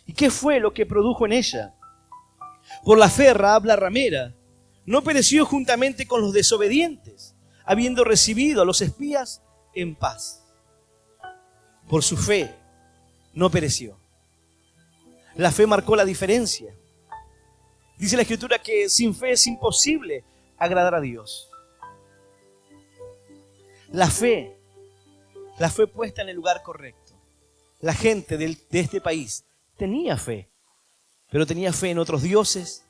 ¿Y qué fue lo que produjo en ella? Por la fe, Rahab la ramera no pereció juntamente con los desobedientes, habiendo recibido a los espías en paz. Por su fe no pereció. La fe marcó la diferencia. Dice la Escritura que sin fe es imposible agradar a Dios. La fe puesta en el lugar correcto. La gente de este país tenía fe, pero tenía fe en otros dioses.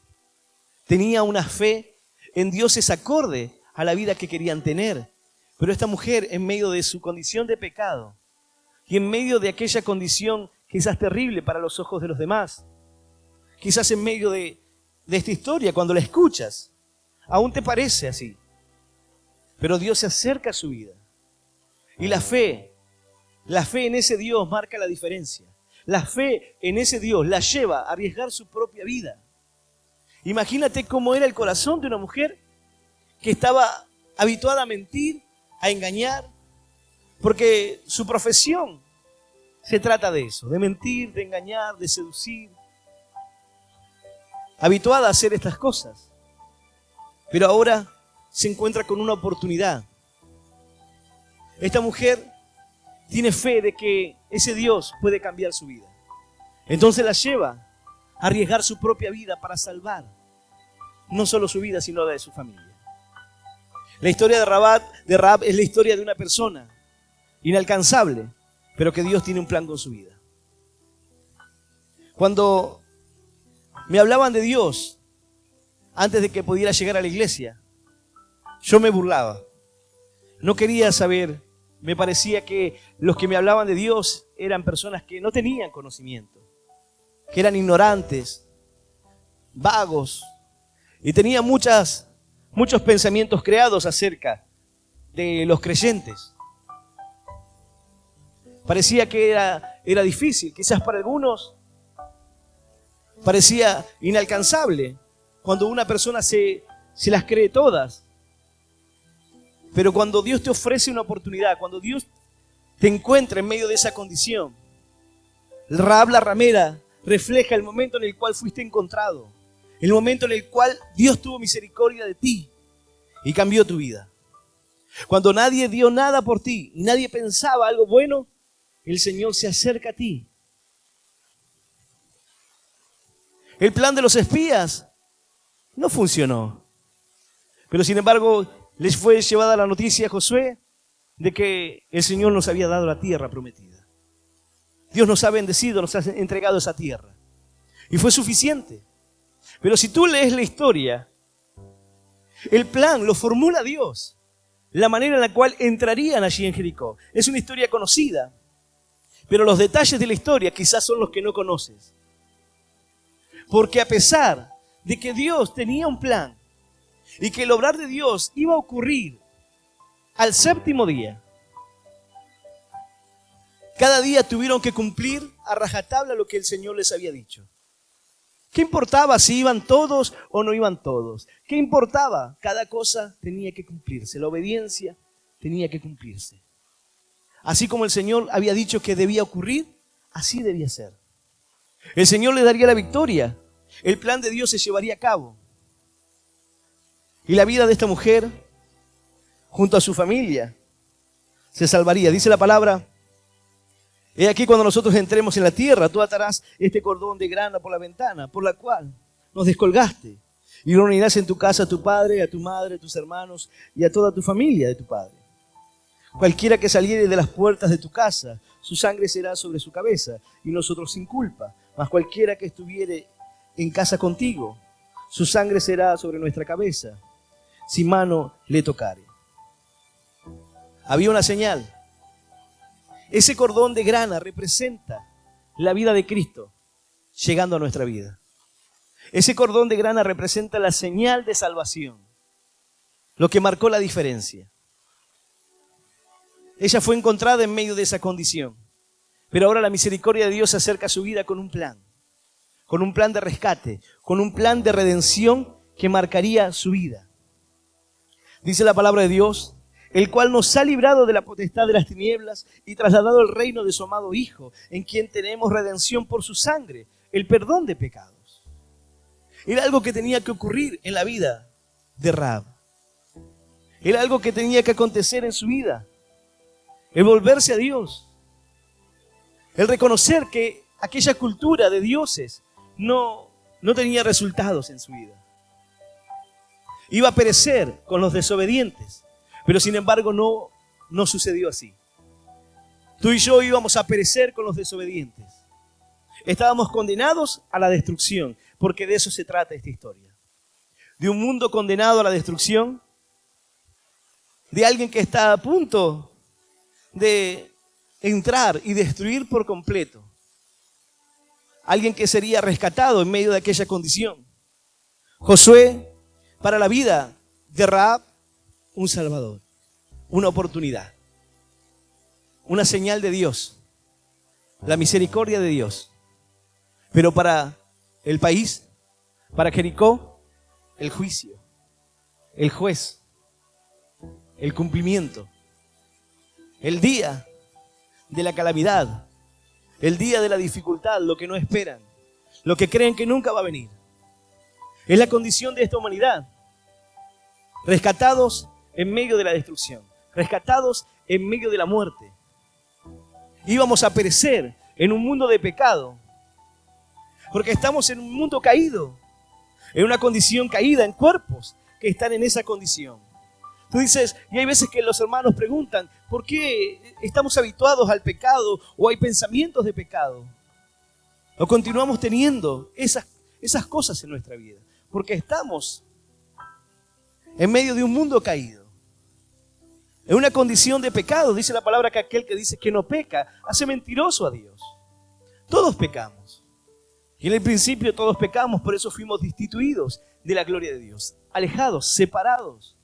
Tenía una fe en dioses acorde a la vida que querían tener. Pero esta mujer, en medio de su condición de pecado y en medio de aquella condición quizás terrible para los ojos de los demás, quizás en medio de esta historia, cuando la escuchas, aún te parece así. Pero Dios se acerca a su vida. Y la fe en ese Dios marca la diferencia. La fe en ese Dios la lleva a arriesgar su propia vida. Imagínate cómo era el corazón de una mujer que estaba habituada a mentir, a engañar, porque su profesión se trata de eso, de mentir, de engañar, de seducir. Habituada a hacer estas cosas. Pero ahora se encuentra con una oportunidad. Esta mujer tiene fe de que ese Dios puede cambiar su vida. Entonces la lleva a arriesgar su propia vida para salvar no solo su vida, sino la de su familia. La historia de Rahab es la historia de una persona inalcanzable, pero que Dios tiene un plan con su vida. Cuando me hablaban de Dios antes de que pudiera llegar a la iglesia, yo me burlaba. No quería saber. Me parecía que los que me hablaban de Dios eran personas que no tenían conocimiento, que eran ignorantes, vagos, y tenía muchos pensamientos creados acerca de los creyentes. Parecía que era difícil, quizás para algunos parecía inalcanzable cuando una persona se las cree todas. Pero cuando Dios te ofrece una oportunidad, cuando Dios te encuentra en medio de esa condición, Rahab la ramera refleja el momento en el cual fuiste encontrado, el momento en el cual Dios tuvo misericordia de ti y cambió tu vida. Cuando nadie dio nada por ti y nadie pensaba algo bueno, el Señor se acerca a ti. El plan de los espías no funcionó, pero sin embargo les fue llevada la noticia a Josué de que el Señor nos había dado la tierra prometida. Dios nos ha bendecido, nos ha entregado esa tierra. Y fue suficiente. Pero si tú lees la historia, el plan lo formula Dios. La manera en la cual entrarían allí en Jericó. Es una historia conocida. Pero los detalles de la historia quizás son los que no conoces. Porque a pesar de que Dios tenía un plan, y que el obrar de Dios iba a ocurrir al séptimo día, cada día tuvieron que cumplir a rajatabla lo que el Señor les había dicho. ¿Qué importaba si iban todos o no iban todos? ¿Qué importaba? Cada cosa tenía que cumplirse. La obediencia tenía que cumplirse. Así como el Señor había dicho que debía ocurrir, así debía ser. El Señor le daría la victoria. El plan de Dios se llevaría a cabo. Y la vida de esta mujer, junto a su familia, se salvaría. Dice la palabra: he aquí cuando nosotros entremos en la tierra, tú atarás este cordón de grana por la ventana, por la cual nos descolgaste, y lo unirás en tu casa a tu padre, a tu madre, a tus hermanos y a toda tu familia de tu padre. Cualquiera que saliere de las puertas de tu casa, su sangre será sobre su cabeza, y nosotros sin culpa. Mas cualquiera que estuviere en casa contigo, su sangre será sobre nuestra cabeza, si mano le tocare. Había una señal. Ese cordón de grana representa la vida de Cristo llegando a nuestra vida. Ese cordón de grana representa la señal de salvación, lo que marcó la diferencia. Ella fue encontrada en medio de esa condición, pero ahora la misericordia de Dios se acerca a su vida con un plan de rescate, con un plan de redención que marcaría su vida. Dice la palabra de Dios: el cual nos ha librado de la potestad de las tinieblas y trasladado el reino de su amado Hijo, en quien tenemos redención por su sangre, el perdón de pecados. Era algo que tenía que ocurrir en la vida de Rahab. Era algo que tenía que acontecer en su vida. El volverse a Dios. El reconocer que aquella cultura de dioses no tenía resultados en su vida. Iba a perecer con los desobedientes. Pero sin embargo no sucedió así. Tú y yo íbamos a perecer con los desobedientes. Estábamos condenados a la destrucción, porque de eso se trata esta historia. De un mundo condenado a la destrucción, de alguien que está a punto de entrar y destruir por completo. Alguien que sería rescatado en medio de aquella condición. Josué, para la vida de Rahab, un salvador, una oportunidad, una señal de Dios, la misericordia de Dios. Pero para el país, para Jericó, el juicio, el juez, el cumplimiento, el día de la calamidad, el día de la dificultad, lo que no esperan, lo que creen que nunca va a venir. Es la condición de esta humanidad. Rescatados en medio de la destrucción, rescatados en medio de la muerte. Íbamos a perecer en un mundo de pecado, porque estamos en un mundo caído, en una condición caída, en cuerpos que están en esa condición. Tú dices, y hay veces que los hermanos preguntan, ¿por qué estamos habituados al pecado o hay pensamientos de pecado? O continuamos teniendo esas cosas en nuestra vida. Porque estamos en medio de un mundo caído. En una condición de pecado, dice la palabra que aquel que dice que no peca, hace mentiroso a Dios. Todos pecamos. Y en el principio todos pecamos, por eso fuimos destituidos de la gloria de Dios. Alejados, separados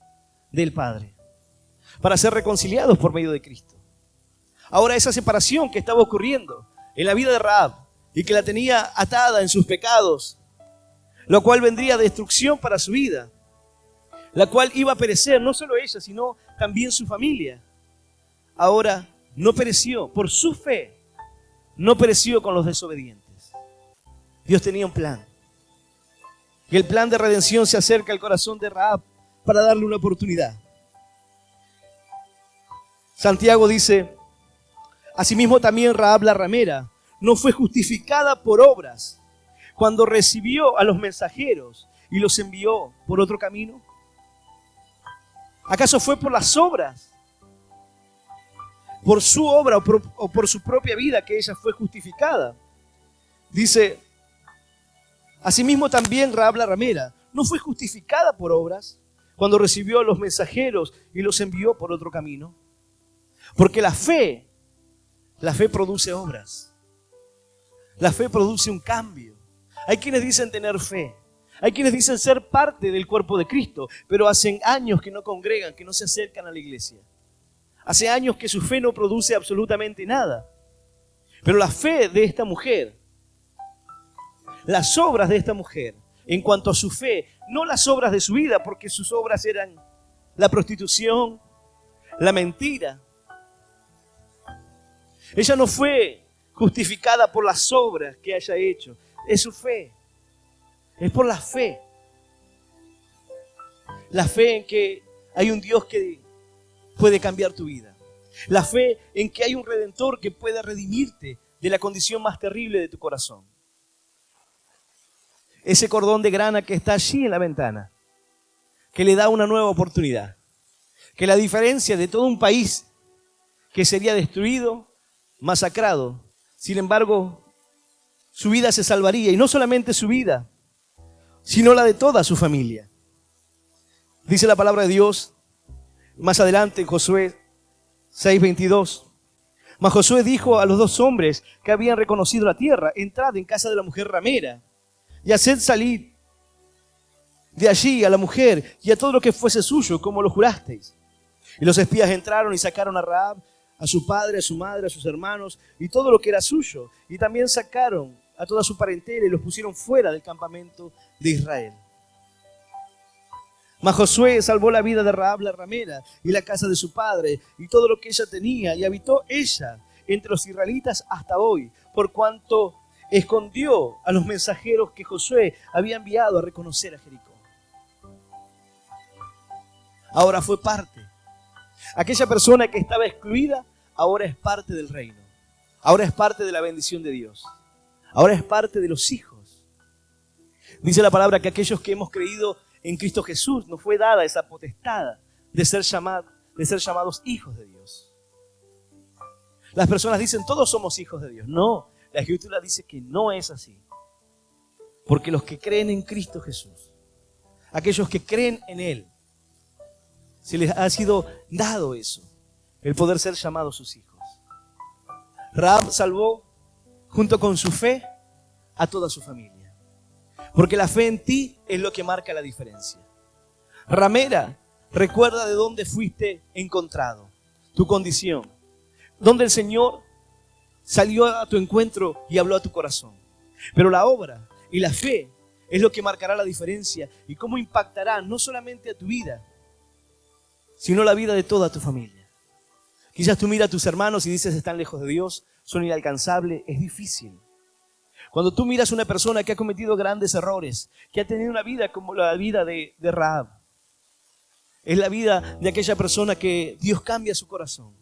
del Padre, para ser reconciliados por medio de Cristo. Ahora esa separación que estaba ocurriendo en la vida de Rahab y que la tenía atada en sus pecados, lo cual vendría destrucción para su vida, la cual iba a perecer, no solo ella, sino también su familia. Ahora no pereció por su fe, no pereció con los desobedientes. Dios tenía un plan. Y el plan de redención se acerca al corazón de Rahab para darle una oportunidad. Santiago dice, asimismo también Rahab la ramera no fue justificada por obras cuando recibió a los mensajeros y los envió por otro camino. ¿Acaso fue por las obras, por su obra o por su propia vida que ella fue justificada? Dice, asimismo también Rahab la ramera no fue justificada por obras cuando recibió a los mensajeros y los envió por otro camino. Porque la fe produce obras. La fe produce un cambio. Hay quienes dicen tener fe. Hay quienes dicen ser parte del cuerpo de Cristo, pero hacen años que no congregan, que no se acercan a la iglesia. Hace años que su fe no produce absolutamente nada. Pero la fe de esta mujer, las obras de esta mujer, en cuanto a su fe, no las obras de su vida, porque sus obras eran la prostitución, la mentira. Ella no fue justificada por las obras que haya hecho, es su fe, es por la fe. La fe en que hay un Dios que puede cambiar tu vida. La fe en que hay un Redentor que puede redimirte de la condición más terrible de tu corazón. Ese cordón de grana que está allí en la ventana, que le da una nueva oportunidad. Que la diferencia de todo un país que sería destruido, masacrado, sin embargo, su vida se salvaría. Y no solamente su vida, sino la de toda su familia. Dice la palabra de Dios más adelante en Josué 6:22. Mas Josué dijo a los dos hombres que habían reconocido la tierra: entrad en casa de la mujer ramera y haced salir de allí a la mujer y a todo lo que fuese suyo, como lo jurasteis. Y los espías entraron y sacaron a Rahab, a su padre, a su madre, a sus hermanos y todo lo que era suyo. Y también sacaron a toda su parentela y los pusieron fuera del campamento de Israel. Mas Josué salvó la vida de Rahab la ramera y la casa de su padre y todo lo que ella tenía, y habitó ella entre los israelitas hasta hoy, por cuanto escondió a los mensajeros que Josué había enviado a reconocer a Jericó. Ahora fue parte. Aquella persona que estaba excluida, ahora es parte del reino. Ahora es parte de la bendición de Dios. Ahora es parte de los hijos. Dice la palabra que aquellos que hemos creído en Cristo Jesús nos fue dada esa potestad de ser llamados hijos de Dios. Las personas dicen, todos somos hijos de Dios. No, la Escritura dice que no es así. Porque los que creen en Cristo Jesús, aquellos que creen en Él, se les ha sido dado eso, el poder ser llamados sus hijos. Rahab salvó, junto con su fe, a toda su familia. Porque la fe en ti es lo que marca la diferencia. Ramera, recuerda de dónde fuiste encontrado, tu condición, donde el Señor salió a tu encuentro y habló a tu corazón. Pero la obra y la fe es lo que marcará la diferencia y cómo impactará no solamente a tu vida, sino la vida de toda tu familia. Quizás tú miras a tus hermanos y dices, están lejos de Dios, son inalcanzables, es difícil. Cuando tú miras a una persona que ha cometido grandes errores, que ha tenido una vida como la vida de Rahab, es la vida de aquella persona que Dios cambia su corazón.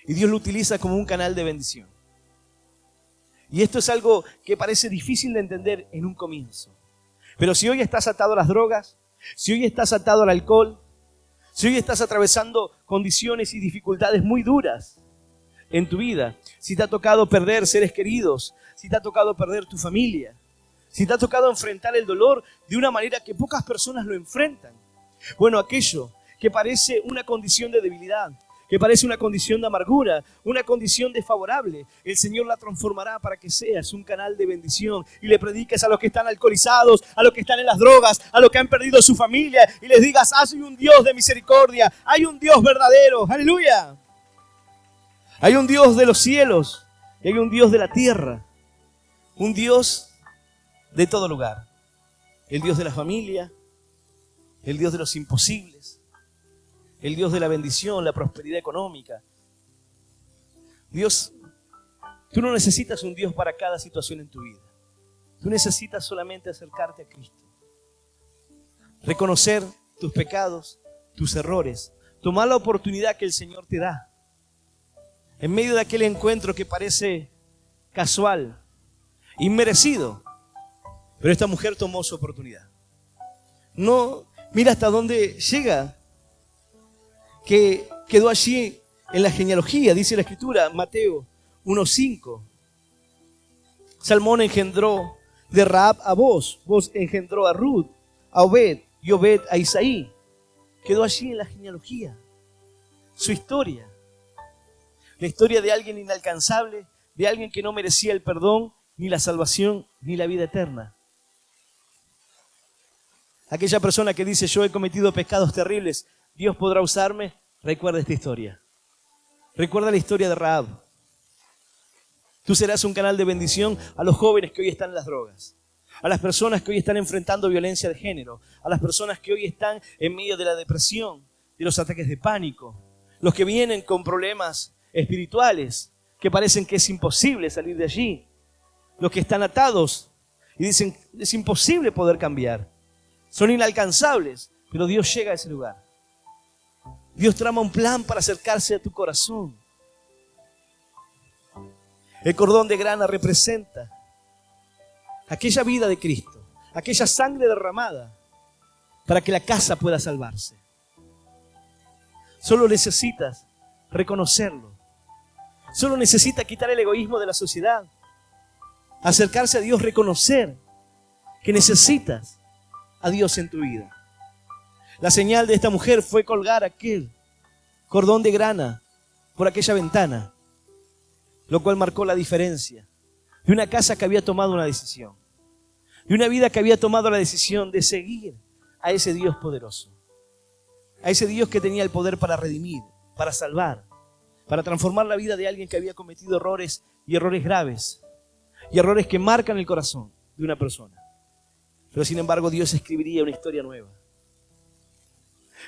Y Dios lo utiliza como un canal de bendición. Y esto es algo que parece difícil de entender en un comienzo. Pero si hoy estás atado a las drogas, si hoy estás atado al alcohol, Si hoy estás atravesando condiciones y dificultades muy duras en tu vida, si te ha tocado perder seres queridos, si te ha tocado perder tu familia, si te ha tocado enfrentar el dolor de una manera que pocas personas lo enfrentan, bueno, aquello que parece una condición de debilidad, que parece una condición de amargura, una condición desfavorable, el Señor la transformará para que seas un canal de bendición y le prediques a los que están alcoholizados, a los que están en las drogas, a los que han perdido su familia y les digas, hay un Dios de misericordia, hay un Dios verdadero, aleluya. Hay un Dios de los cielos y hay un Dios de la tierra, un Dios de todo lugar, el Dios de la familia, el Dios de los imposibles, el Dios de la bendición, la prosperidad económica. Dios, tú no necesitas un Dios para cada situación en tu vida. Tú necesitas solamente acercarte a Cristo. Reconocer tus pecados, tus errores. Tomar la oportunidad que el Señor te da. En medio de aquel encuentro que parece casual, inmerecido. Pero esta mujer tomó su oportunidad. No, mira hasta dónde llega. Que quedó allí en la genealogía, dice la Escritura, Mateo 1:5. Salmón engendró de Rahab a Boz, Boz engendró a Ruth, a Obed y Obed a Isaí. Quedó allí en la genealogía. Su historia. La historia de alguien inalcanzable, de alguien que no merecía el perdón, ni la salvación, ni la vida eterna. Aquella persona que dice, yo he cometido pecados terribles, Dios podrá usarme. Recuerda esta historia. Recuerda la historia de Rahab. Tú serás un canal de bendición a los jóvenes que hoy están en las drogas, a las personas que hoy están enfrentando violencia de género, a las personas que hoy están en medio de la depresión, de los ataques de pánico, los que vienen con problemas espirituales, que parecen que es imposible salir de allí, los que están atados y dicen, es imposible poder cambiar, son inalcanzables, pero Dios llega a ese lugar. Dios trama un plan para acercarse a tu corazón. El cordón de grana representa aquella vida de Cristo, aquella sangre derramada para que la casa pueda salvarse. Solo necesitas reconocerlo. Solo necesitas quitar el egoísmo de la sociedad, acercarse a Dios, reconocer que necesitas a Dios en tu vida. La señal de esta mujer fue colgar aquel cordón de grana por aquella ventana, lo cual marcó la diferencia de una casa que había tomado una decisión, de una vida que había tomado la decisión de seguir a ese Dios poderoso, a ese Dios que tenía el poder para redimir, para salvar, para transformar la vida de alguien que había cometido errores y errores graves y errores que marcan el corazón de una persona. Pero sin embargo Dios escribiría una historia nueva.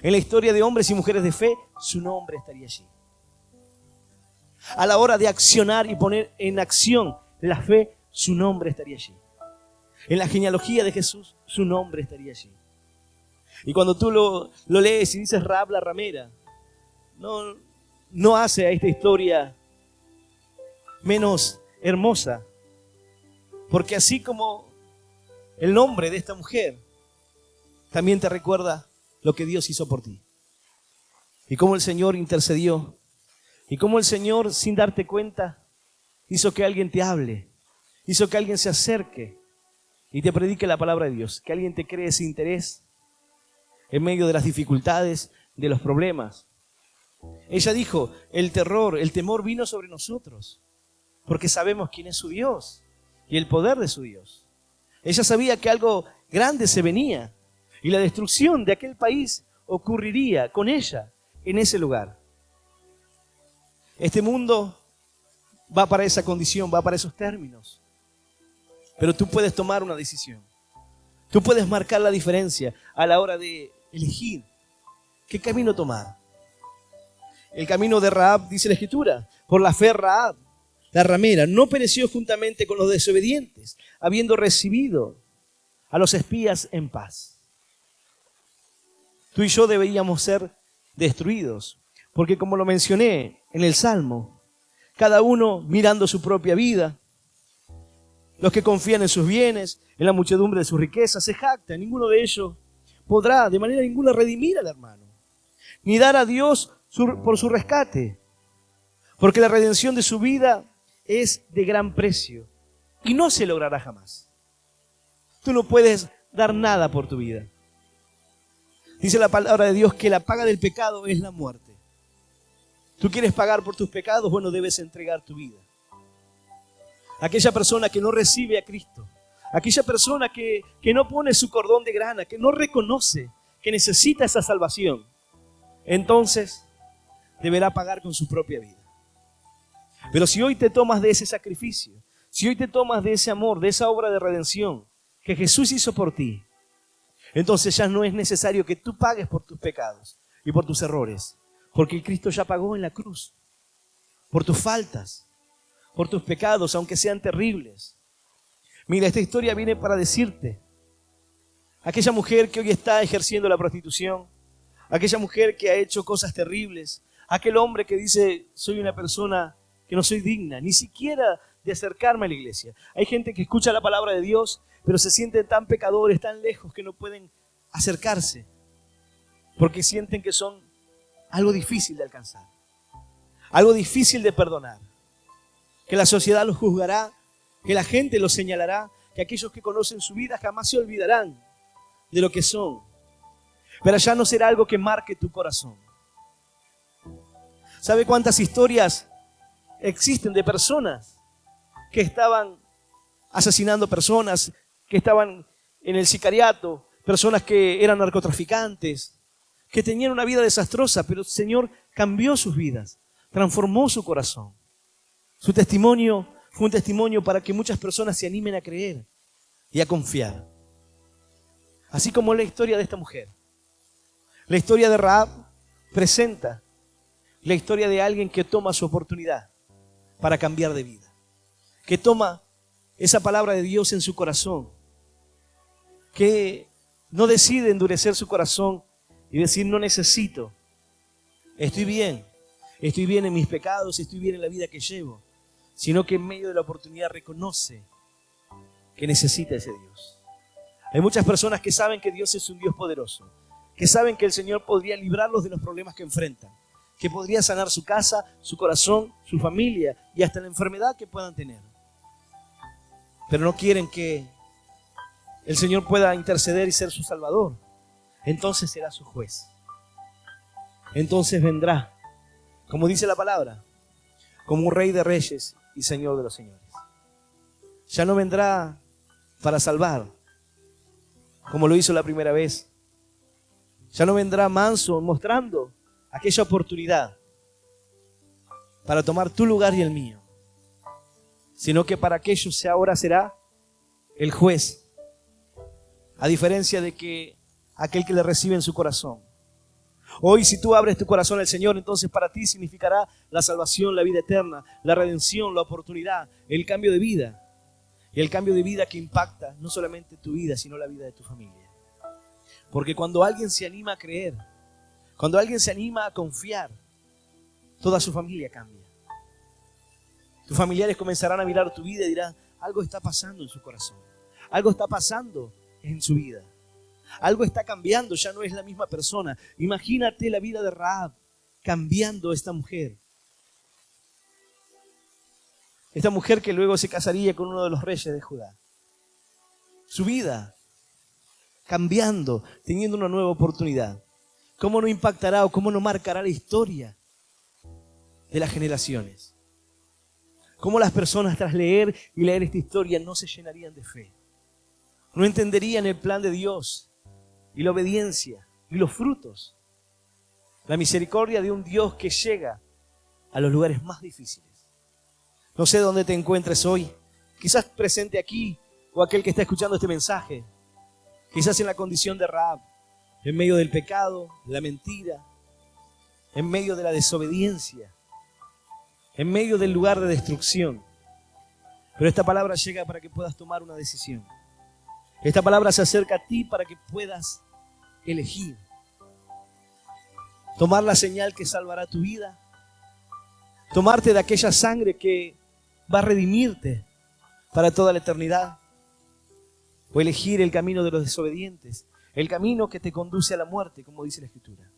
En la historia de hombres y mujeres de fe, su nombre estaría allí. A la hora de accionar y poner en acción la fe, su nombre estaría allí. En la genealogía de Jesús, su nombre estaría allí. Y cuando tú lo lees y dices Rahab la ramera, no hace a esta historia menos hermosa. Porque así como el nombre de esta mujer, también te recuerda lo que Dios hizo por ti. Y cómo el Señor intercedió. Y cómo el Señor, sin darte cuenta, hizo que alguien te hable. Hizo que alguien se acerque y te predique la palabra de Dios. Que alguien te cree ese interés en medio de las dificultades, de los problemas. Ella dijo, el temor vino sobre nosotros. Porque sabemos quién es su Dios y el poder de su Dios. Ella sabía que algo grande se venía. Y la destrucción de aquel país ocurriría con ella en ese lugar. Este mundo va para esa condición, va para esos términos. Pero tú puedes tomar una decisión. Tú puedes marcar la diferencia a la hora de elegir qué camino tomar. El camino de Rahab, dice la Escritura, por la fe Rahab, la ramera, no pereció juntamente con los desobedientes, habiendo recibido a los espías en paz. Tú y yo deberíamos ser destruidos, porque como lo mencioné en el Salmo, cada uno mirando su propia vida, los que confían en sus bienes, en la muchedumbre de sus riquezas, se jactan, ninguno de ellos podrá de manera ninguna redimir al hermano. ni dar a Dios por su rescate, porque la redención de su vida es de gran precio y no se logrará jamás. Tú no puedes dar nada por tu vida. Dice la palabra de Dios que la paga del pecado es la muerte. ¿Tú quieres pagar por tus pecados? Bueno, debes entregar tu vida. Aquella persona que no recibe a Cristo, aquella persona que no pone su cordón de grana, que no reconoce que necesita esa salvación, entonces deberá pagar con su propia vida. Pero si hoy te tomas de ese sacrificio, si hoy te tomas de ese amor, de esa obra de redención que Jesús hizo por ti, entonces ya no es necesario que tú pagues por tus pecados y por tus errores, porque Cristo ya pagó en la cruz por tus faltas, por tus pecados, aunque sean terribles. Mira, esta historia viene para decirte, aquella mujer que hoy está ejerciendo la prostitución, aquella mujer que ha hecho cosas terribles, aquel hombre que dice, soy una persona que no soy digna, ni siquiera de acercarme a la iglesia. Hay gente que escucha la palabra de Dios, pero se sienten tan pecadores, tan lejos, que no pueden acercarse, porque sienten que son algo difícil de alcanzar, algo difícil de perdonar, que la sociedad los juzgará, que la gente los señalará, que aquellos que conocen su vida jamás se olvidarán de lo que son. Pero ya no será algo que marque tu corazón. ¿Sabe cuántas historias existen de personas que estaban asesinando personas, que estaban en el sicariato, personas que eran narcotraficantes, que tenían una vida desastrosa, pero el Señor cambió sus vidas, transformó su corazón? Su testimonio fue un testimonio para que muchas personas se animen a creer y a confiar. Así como la historia de esta mujer. La historia de Rahab presenta la historia de alguien que toma su oportunidad para cambiar de vida, que toma esa palabra de Dios en su corazón, que no decide endurecer su corazón y decir no necesito, estoy bien en mis pecados, estoy bien en la vida que llevo, sino que en medio de la oportunidad reconoce que necesita ese Dios. Hay muchas personas que saben que Dios es un Dios poderoso, que saben que el Señor podría librarlos de los problemas que enfrentan, que podría sanar su casa, su corazón, su familia y hasta la enfermedad que puedan tener. Pero no quieren que el Señor pueda interceder y ser su Salvador. Entonces será su juez. Entonces vendrá, como dice la palabra, como un rey de reyes y señor de los señores. Ya no vendrá para salvar, como lo hizo la primera vez. Ya no vendrá manso, mostrando aquella oportunidad para tomar tu lugar y el mío, sino que para aquellos ahora será el juez, a diferencia de que aquel que le recibe en su corazón. Hoy, si tú abres tu corazón al Señor, entonces para ti significará la salvación, la vida eterna, la redención, la oportunidad, el cambio de vida. Y el cambio de vida que impacta no solamente tu vida, sino la vida de tu familia. Porque cuando alguien se anima a creer, cuando alguien se anima a confiar, toda su familia cambia. Tus familiares comenzarán a mirar tu vida y dirán, algo está pasando en su corazón, algo está pasando en su vida. Algo está cambiando, ya no es la misma persona. Imagínate la vida de Rahab cambiando esta mujer. Esta mujer que luego se casaría con uno de los reyes de Judá. Su vida cambiando, teniendo una nueva oportunidad. ¿Cómo no impactará o cómo no marcará la historia de las generaciones? ¿Cómo las personas tras leer esta historia no se llenarían de fe? No entenderían el plan de Dios y la obediencia y los frutos. La misericordia de un Dios que llega a los lugares más difíciles. No sé dónde te encuentres hoy, quizás presente aquí o aquel que está escuchando este mensaje, quizás en la condición de Rahab, en medio del pecado, la mentira, en medio de la desobediencia, en medio del lugar de destrucción. Pero esta palabra llega para que puedas tomar una decisión. Esta palabra se acerca a ti para que puedas elegir. Tomar la señal que salvará tu vida. Tomarte de aquella sangre que va a redimirte para toda la eternidad. O elegir el camino de los desobedientes. El camino que te conduce a la muerte, como dice la Escritura.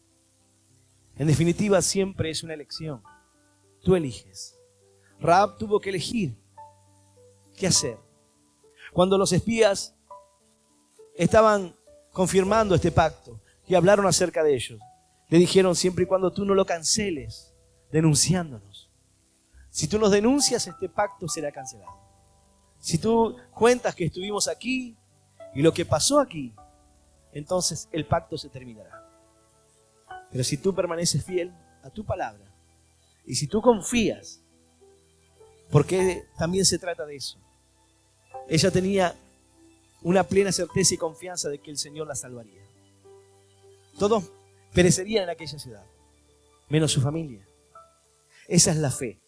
En definitiva, siempre es una elección. Tú eliges. Rahab tuvo que elegir qué hacer. Cuando los espías estaban confirmando este pacto y hablaron acerca de ellos, le dijeron: siempre y cuando tú no lo canceles denunciándonos. Si tú nos denuncias, este pacto será cancelado. Si tú cuentas que estuvimos aquí y lo que pasó aquí, entonces el pacto se terminará. Pero si tú permaneces fiel a tu palabra y si tú confías, porque también se trata de eso. Ella tenía una plena certeza y confianza de que el Señor la salvaría. Todos perecerían en aquella ciudad, menos su familia. Esa es la fe.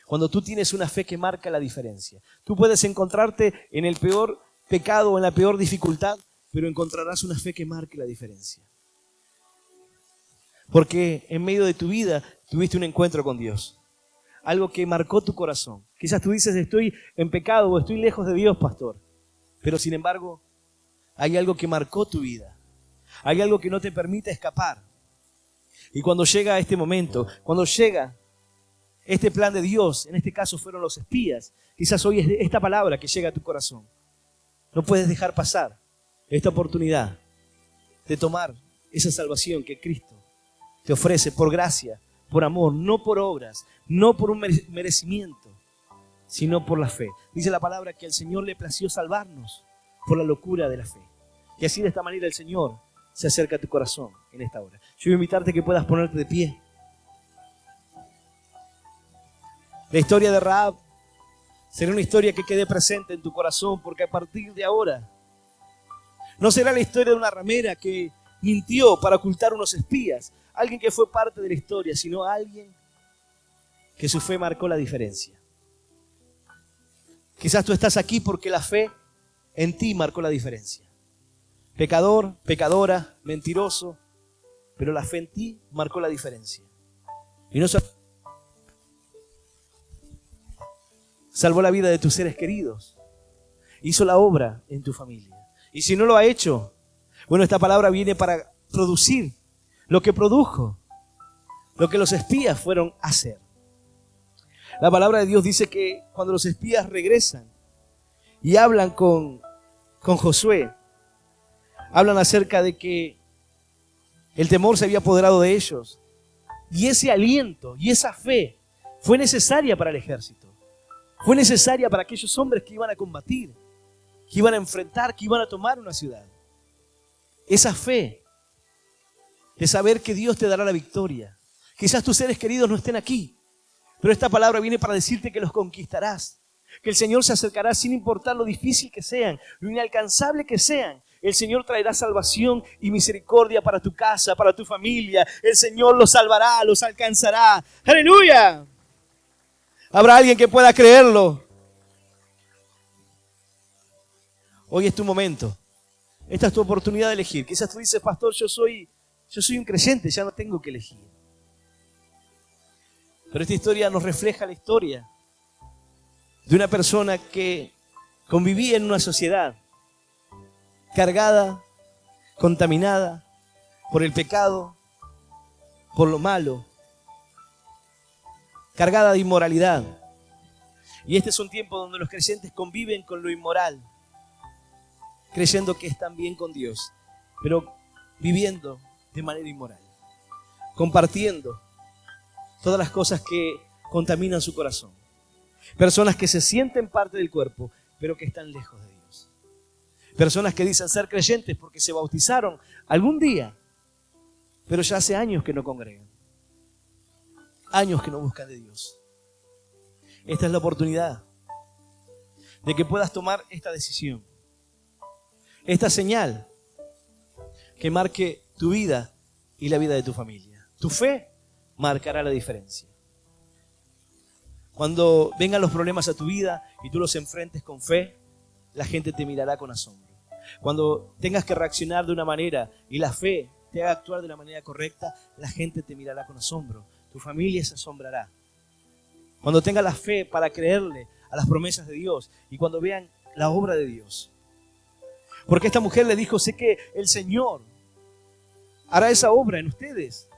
Cuando tú tienes una fe que marca la diferencia. Tú puedes encontrarte en el peor pecado o en la peor dificultad, pero encontrarás una fe que marque la diferencia. Porque en medio de tu vida tuviste un encuentro con Dios. Algo que marcó tu corazón. Quizás tú dices: estoy en pecado o estoy lejos de Dios, pastor. Pero sin embargo, hay algo que marcó tu vida. Hay algo que no te permite escapar. Y cuando llega este momento, cuando llega este plan de Dios, en este caso fueron los espías, quizás hoy es esta palabra que llega a tu corazón. No puedes dejar pasar esta oportunidad de tomar esa salvación que Cristo te ofrece por gracia, por amor, no por obras, no por un merecimiento, sino por la fe. Dice la palabra que al Señor le plació salvarnos por la locura de la fe. Y así de esta manera el Señor se acerca a tu corazón en esta hora. Yo voy a invitarte a que puedas ponerte de pie. La historia de Rahab será una historia que quede presente en tu corazón, porque a partir de ahora no será la historia de una ramera que mintió para ocultar unos espías, alguien que fue parte de la historia, sino alguien que su fe marcó la diferencia. Quizás tú estás aquí porque la fe en ti marcó la diferencia. Pecador, pecadora, mentiroso, pero la fe en ti marcó la diferencia. Y no salvó la vida de tus seres queridos, hizo la obra en tu familia. Y si no lo ha hecho, bueno, esta palabra viene para producir lo que produjo, lo que los espías fueron a hacer. La palabra de Dios dice que cuando los espías regresan y hablan con Josué, hablan acerca de que el temor se había apoderado de ellos. Y ese aliento y esa fe fue necesaria para el ejército. Fue necesaria para aquellos hombres que iban a combatir, que iban a enfrentar, que iban a tomar una ciudad. Esa fe de saber que Dios te dará la victoria. Quizás tus seres queridos no estén aquí, pero esta palabra viene para decirte que los conquistarás, que el Señor se acercará sin importar lo difícil que sean, lo inalcanzable que sean. El Señor traerá salvación y misericordia para tu casa, para tu familia. El Señor los salvará, los alcanzará. ¡Aleluya! ¿Habrá alguien que pueda creerlo? Hoy es tu momento. Esta es tu oportunidad de elegir. Quizás tú dices: pastor, yo soy un creyente, ya no tengo que elegir. Pero esta historia nos refleja la historia de una persona que convivía en una sociedad cargada, contaminada por el pecado, por lo malo, cargada de inmoralidad. Y este es un tiempo donde los creyentes conviven con lo inmoral, creyendo que están bien con Dios, pero viviendo de manera inmoral, compartiendo todas las cosas que contaminan su corazón. Personas que se sienten parte del cuerpo, pero que están lejos de Dios. Personas que dicen ser creyentes porque se bautizaron algún día, pero ya hace años que no congregan. Años que no buscan de Dios. Esta es la oportunidad de que puedas tomar esta decisión. Esta señal que marque tu vida y la vida de tu familia. Tu fe marcará la diferencia. Cuando vengan los problemas a tu vida y tú los enfrentes con fe, la gente te mirará con asombro. Cuando tengas que reaccionar de una manera y la fe te haga actuar de la manera correcta, la gente te mirará con asombro. Tu familia se asombrará. Cuando tengas la fe para creerle a las promesas de Dios y cuando vean la obra de Dios. Porque esta mujer le dijo: sé que el Señor hará esa obra en ustedes.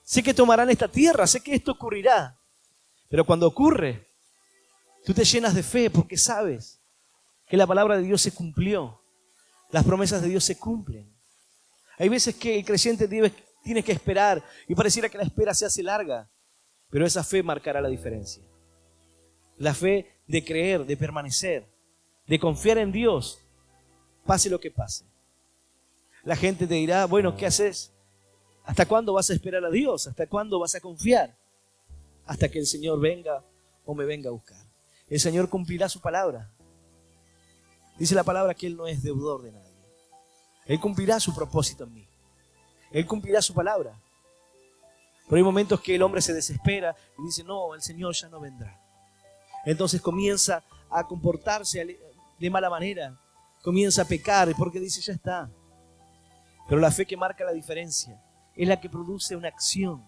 Sé que tomarán esta tierra, sé que esto ocurrirá. Pero cuando ocurre, tú te llenas de fe porque sabes que la palabra de Dios se cumplió. Las promesas de Dios se cumplen. Hay veces que el creyente tiene que esperar y pareciera que la espera se hace larga, pero esa fe marcará la diferencia. La fe de creer, de permanecer, de confiar en Dios, pase lo que pase. La gente te dirá, bueno, ¿qué haces? ¿Hasta cuándo vas a esperar a Dios? ¿Hasta cuándo vas a confiar? Hasta que el Señor venga o me venga a buscar. El Señor cumplirá su palabra. Dice la palabra que Él no es deudor de nadie. Él cumplirá su propósito en mí. Él cumplirá su palabra. Pero hay momentos que el hombre se desespera y dice, no, el Señor ya no vendrá. Entonces comienza a comportarse de mala manera. Comienza a pecar porque dice, ya está. Pero la fe que marca la diferencia es la que produce una acción.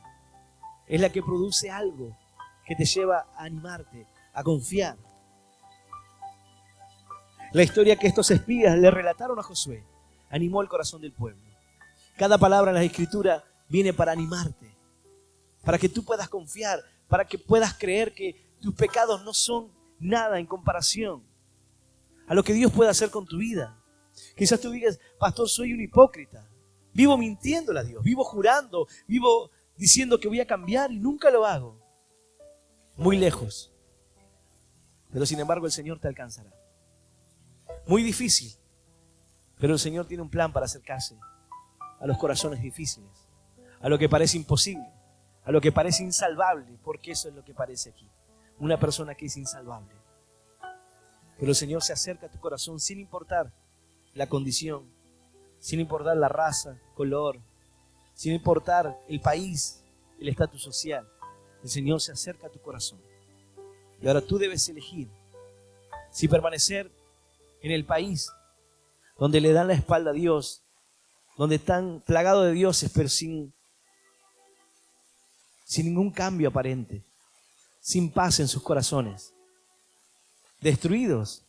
Es la que produce algo que te lleva a animarte, a confiar. La historia que estos espías le relataron a Josué animó el corazón del pueblo. Cada palabra en la Escritura viene para animarte, para que tú puedas confiar, para que puedas creer que tus pecados no son nada en comparación a lo que Dios puede hacer con tu vida. Quizás tú digas, pastor, soy un hipócrita. Vivo mintiéndole a Dios, vivo jurando, vivo diciendo que voy a cambiar y nunca lo hago. Muy lejos. Pero sin embargo el Señor te alcanzará. Muy difícil, pero el Señor tiene un plan para acercarse a los corazones difíciles, a lo que parece imposible, a lo que parece insalvable, porque eso es lo que parece aquí. Una persona que es insalvable. Pero el Señor se acerca a tu corazón sin importar la condición, sin importar la raza, color, sin importar el país, el estatus social. El Señor se acerca a tu corazón. Y ahora tú debes elegir si permanecer en el país donde le dan la espalda a Dios, donde están plagados de dioses, pero sin ningún cambio aparente, sin paz en sus corazones, destruidos,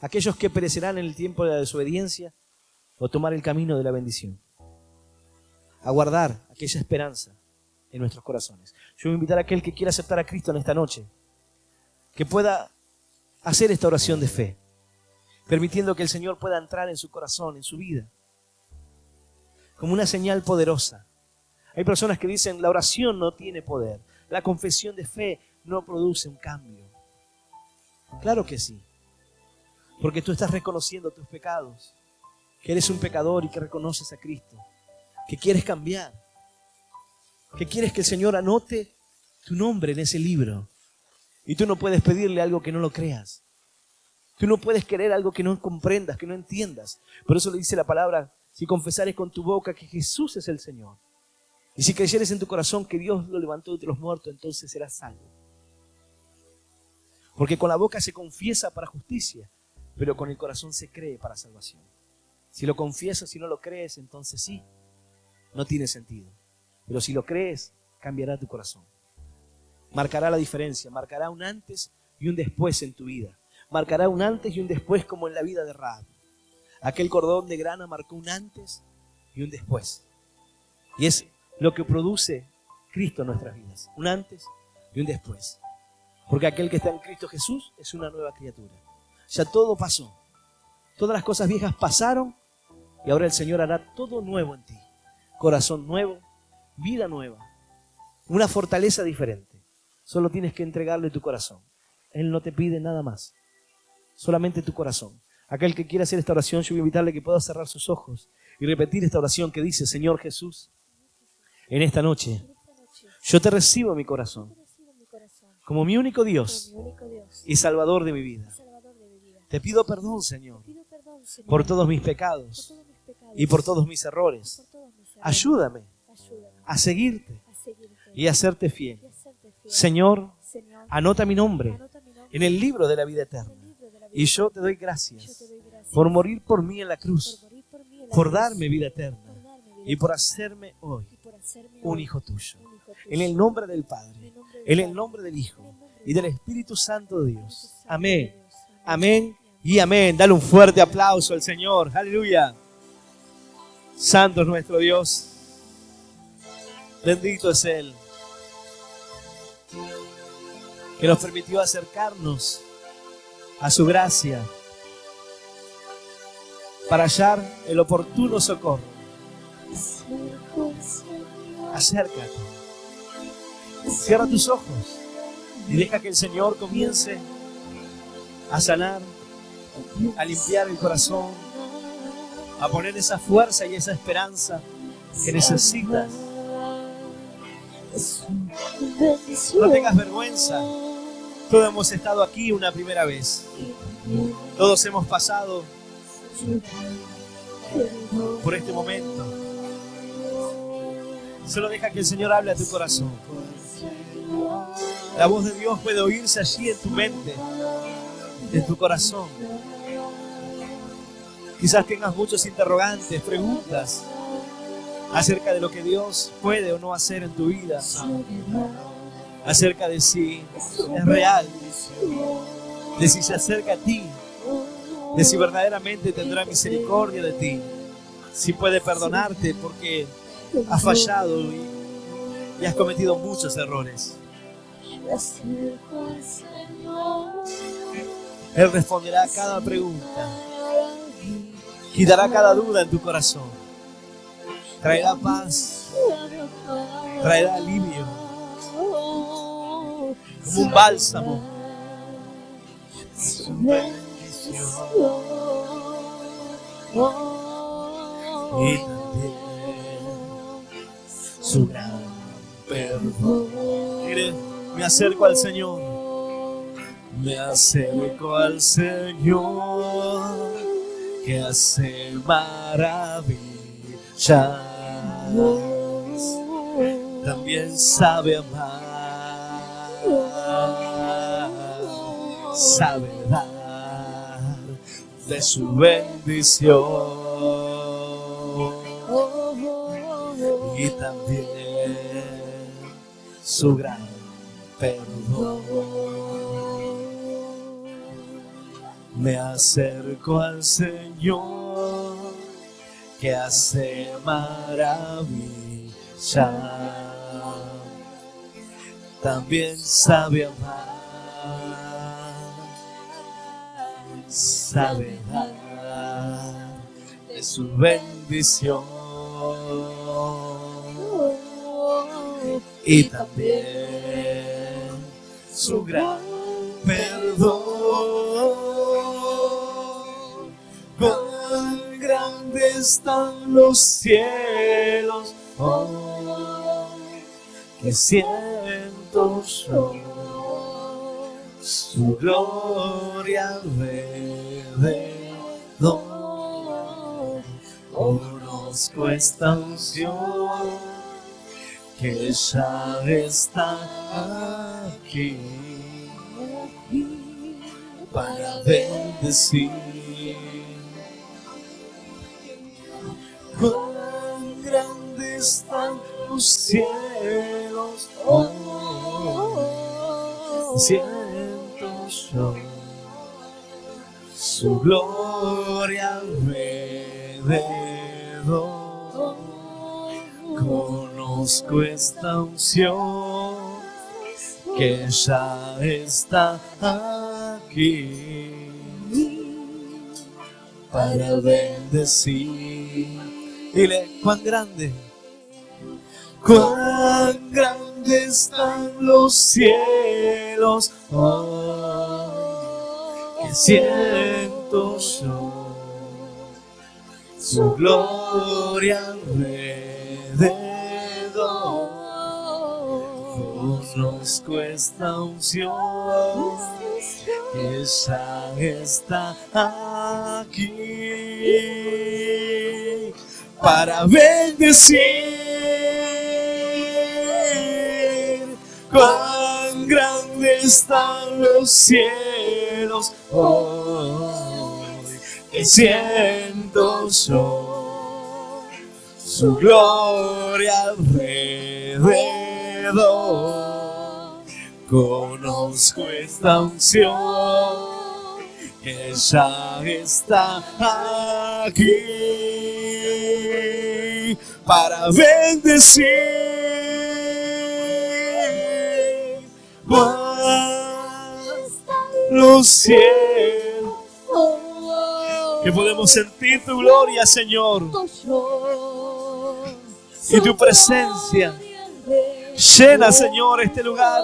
aquellos que perecerán en el tiempo de la desobediencia, o tomar el camino de la bendición, aguardar aquella esperanza en nuestros corazones. Yo voy a invitar a aquel que quiera aceptar a Cristo en esta noche, que pueda hacer esta oración de fe, permitiendo que el Señor pueda entrar en su corazón, en su vida, como una señal poderosa. Hay personas que dicen, la oración no tiene poder, la confesión de fe no produce un cambio. Claro que sí, porque tú estás reconociendo tus pecados, que eres un pecador y que reconoces a Cristo, que quieres cambiar, que quieres que el Señor anote tu nombre en ese libro. Y tú no puedes pedirle algo que no lo creas. Tú no puedes querer algo que no comprendas, que no entiendas. Por eso le dice la palabra, si confesares con tu boca que Jesús es el Señor, y si creyeres en tu corazón que Dios lo levantó de los muertos, entonces serás salvo. Porque con la boca se confiesa para justicia, pero con el corazón se cree para salvación. Si lo confiesas y no lo crees, entonces sí, no tiene sentido. Pero si lo crees, cambiará tu corazón. Marcará la diferencia, marcará un antes y un después en tu vida. Marcará un antes y un después como en la vida de Rahab. Aquel cordón de grana marcó un antes y un después. Y es lo que produce Cristo en nuestras vidas. Un antes y un después. Porque aquel que está en Cristo Jesús es una nueva criatura. Ya todo pasó. Todas las cosas viejas pasaron y ahora el Señor hará todo nuevo en ti. Corazón nuevo, vida nueva, una fortaleza diferente. Solo tienes que entregarle tu corazón. Él no te pide nada más. Solamente tu corazón. Aquel que quiera hacer esta oración, yo voy a invitarle que pueda cerrar sus ojos y repetir esta oración que dice, Señor Jesús, en esta noche, yo te recibo en mi corazón como mi único Dios y Salvador de mi vida. Te pido perdón, Señor, por todos mis pecados y por todos mis errores. Ayúdame a seguirte y a serte fiel. Señor, anota mi nombre en el libro de la vida eterna. Y yo te doy gracias por morir por mí en la cruz, por darme vida eterna y por hacerme hoy un hijo tuyo. En el nombre del Padre, en el nombre del Hijo y del Espíritu Santo de Dios. Amén, amén y amén. Dale un fuerte aplauso al Señor. Aleluya. Santo es nuestro Dios. Bendito es Él, que nos permitió acercarnos a su gracia para hallar el oportuno socorro. Acércate, cierra tus ojos y deja que el Señor comience a sanar, a limpiar el corazón, a poner esa fuerza y esa esperanza que necesitas. No tengas vergüenza. Todos hemos estado aquí una primera vez. Todos hemos pasado por este momento. Solo deja que el Señor hable a tu corazón. La voz de Dios puede oírse allí en tu mente, en tu corazón. Quizás tengas muchos interrogantes, preguntas acerca de lo que Dios puede o no hacer en tu vida, acerca de si es real, de si se acerca a ti, de si verdaderamente tendrá misericordia de ti, si puede perdonarte porque has fallado y has cometido muchos errores. Él responderá a cada pregunta, quitará cada duda en tu corazón, traerá paz, traerá alivio, como un bálsamo. Su bendición y también su gran perdón. Mire, me acerco al Señor, me acerco al Señor, que hace maravillas. También sabe amar, sabe dar de su bendición y también su gran perdón. Me acerco al Señor, que hace maravilla. También sabe amar, sabe dar de su bendición y también su gran perdón. Cuán grandes están los cielos, oh, que siento yo su gloria alrededor. Conozco esta unción que ya está aquí para bendecir. Cuán grandes están los cielos, oh, siento yo su gloria alrededor. Conozco esta unción que ya está aquí para bendecir. Dile, cuán grande están los cielos, oh, que siento yo su gloria alrededor. Conozco esta unción que ya está aquí para bendecir. Cuán grandes están los cielos, oh, que siento yo su gloria alrededor. Conozco esta unción que ya está aquí para bendecir. los cielos. Que podemos sentir tu gloria, Señor, y tu presencia. Llena, Señor, este lugar.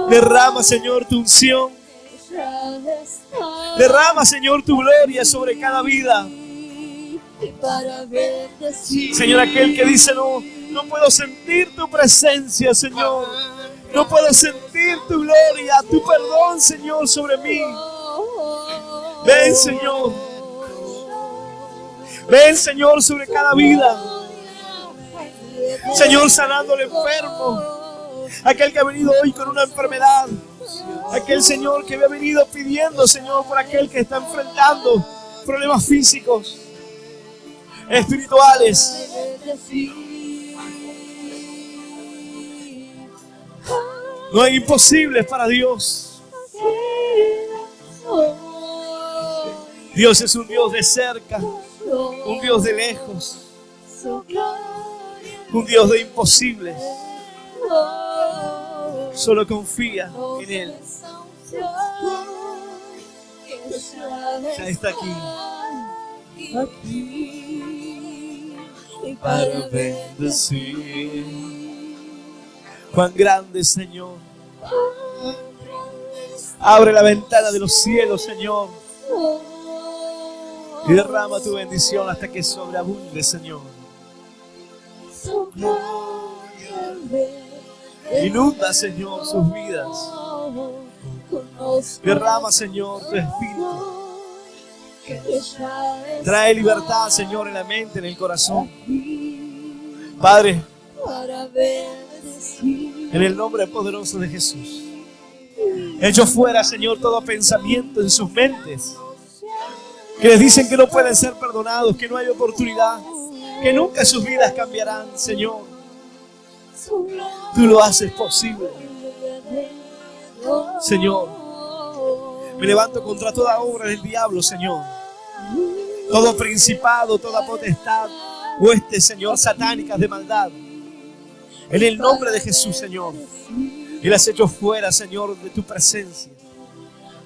Derrama, Señor, tu unción. Derrama, Señor, tu gloria sobre cada vida. Señor, aquel que dice no puedo sentir tu presencia, Señor. No puedo sentir tu gloria, tu perdón, Señor, sobre mí. Ven, Señor. Ven, Señor, sobre cada vida. Señor, sanando al enfermo. Aquel que ha venido hoy con una enfermedad. Aquel, Señor, que había venido pidiendo, Señor, por aquel que está enfrentando problemas físicos, espirituales. No hay imposibles para Dios. Dios es un Dios de cerca, un Dios de lejos, un Dios de imposibles. Solo confía en Él. Ya está aquí para bendecir. Cuán grande, Señor. Abre la ventana de los cielos, Señor, y derrama tu bendición hasta que sobreabunde, Señor. Inunda, Señor, sus vidas. Derrama, Señor, tu espíritu. Trae libertad, Señor, en la mente, en el corazón. Padre, en el nombre poderoso de Jesús, echo fuera, Señor, todo pensamiento en sus mentes que les dicen que no pueden ser perdonados, que no hay oportunidad, que nunca sus vidas cambiarán, Señor. Tú lo haces posible. Señor, me levanto contra toda obra del diablo, Señor. Todo principado, toda potestad, huestes, Señor, satánicas de maldad. En el nombre de Jesús, Señor. Y las echo fuera, Señor, de tu presencia.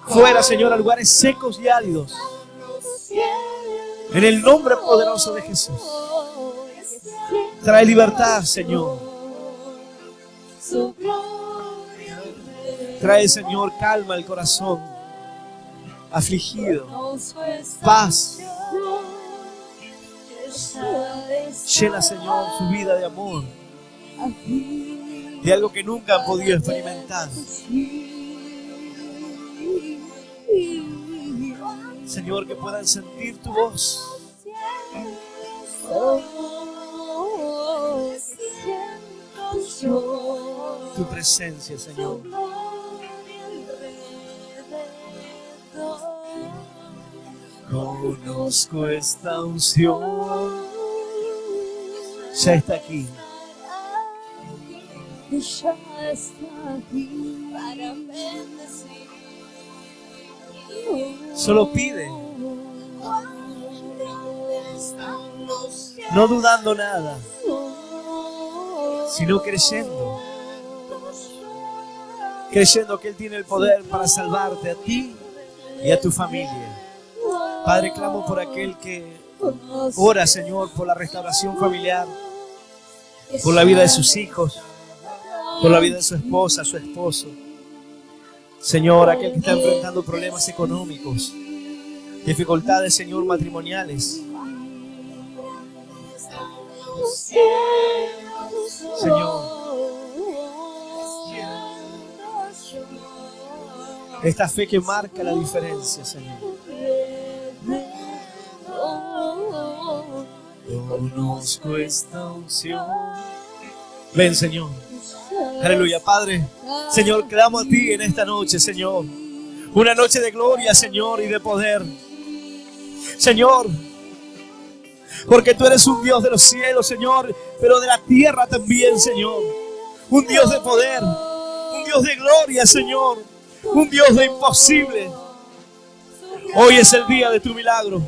Fuera, Señor, a lugares secos y áridos. En el nombre poderoso de Jesús. Trae libertad, Señor. Trae, Señor, calma al corazón afligido. Paz. Llena, Señor, su vida de amor, de algo que nunca han podido experimentar. Señor, que puedan sentir tu voz. Tu presencia, Señor. Conozco esta unción. Ya está aquí. Ya está aquí para bendecir. Solo pide, no dudando nada, sino creyendo. Creyendo que Él tiene el poder para salvarte a ti y a tu familia. Padre, clamo por aquel que ora, Señor, por la restauración familiar, por la vida de sus hijos, por la vida de su esposa, su esposo. Señor, aquel que está enfrentando problemas económicos, dificultades, Señor, matrimoniales. Señor, esta fe que marca la diferencia, Señor. Conozco esta unción. Ven, Señor. Aleluya, Padre. Señor, clamo a ti en esta noche, Señor. Una noche de gloria, Señor, y de poder. Señor, porque tú eres un Dios de los cielos, Señor, pero de la tierra también, Señor. Un Dios de poder, un Dios de gloria, Señor. Un Dios de imposible. Hoy es el día de tu milagro.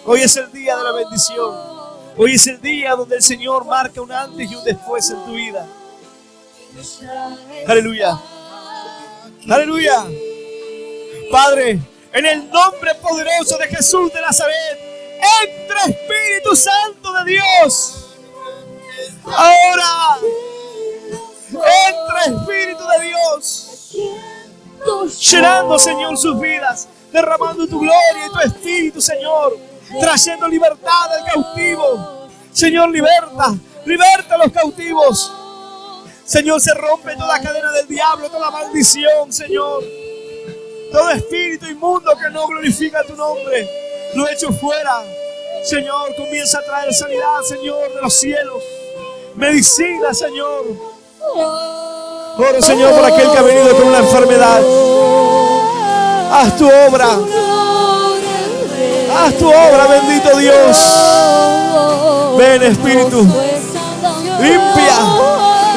Hoy es el día de la bendición. Hoy es el día donde el Señor marca un antes y un después en tu vida. Aleluya. Aleluya. Padre, en el nombre poderoso de Jesús de Nazaret, entra Espíritu Santo de Dios. Ahora, entra Espíritu de Dios, llenando, Señor, sus vidas, derramando tu gloria y tu Espíritu, Señor, trayendo libertad al cautivo. Señor, liberta a los cautivos. Señor, se rompe toda cadena del diablo, toda maldición, Señor. Todo espíritu inmundo que no glorifica tu nombre, lo echo fuera. Señor, comienza a traer sanidad, Señor, de los cielos. Medicina, Señor. Oro, Señor, por aquel que ha venido con una enfermedad. Haz tu obra. Haz tu obra, bendito Dios. Ven, Espíritu.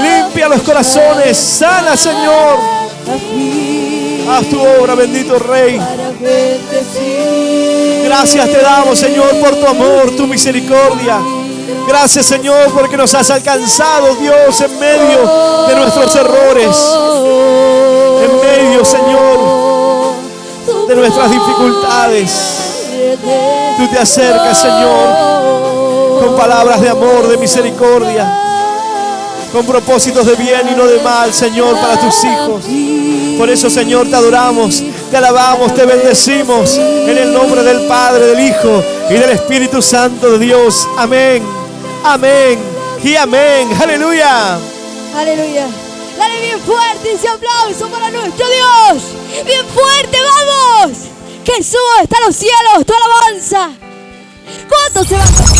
Limpia los corazones. Sana, Señor. Haz tu obra, bendito Rey. Gracias te damos, Señor, por tu amor, tu misericordia. Gracias, Señor, porque nos has alcanzado, Dios, en medio de nuestros errores. En medio, Señor, de nuestras dificultades. Tú te acercas, Señor, con palabras de amor, de misericordia, con propósitos de bien y no de mal, Señor, para tus hijos. Por eso, Señor, te adoramos, te alabamos, te bendecimos en el nombre del Padre, del Hijo y del Espíritu Santo de Dios. Amén, amén y amén. Aleluya. Aleluya. Dale bien fuerte ese aplauso para nuestro Dios. Bien fuerte, vamos. Que suba hasta los cielos tu alabanza. ¿Cuánto se va?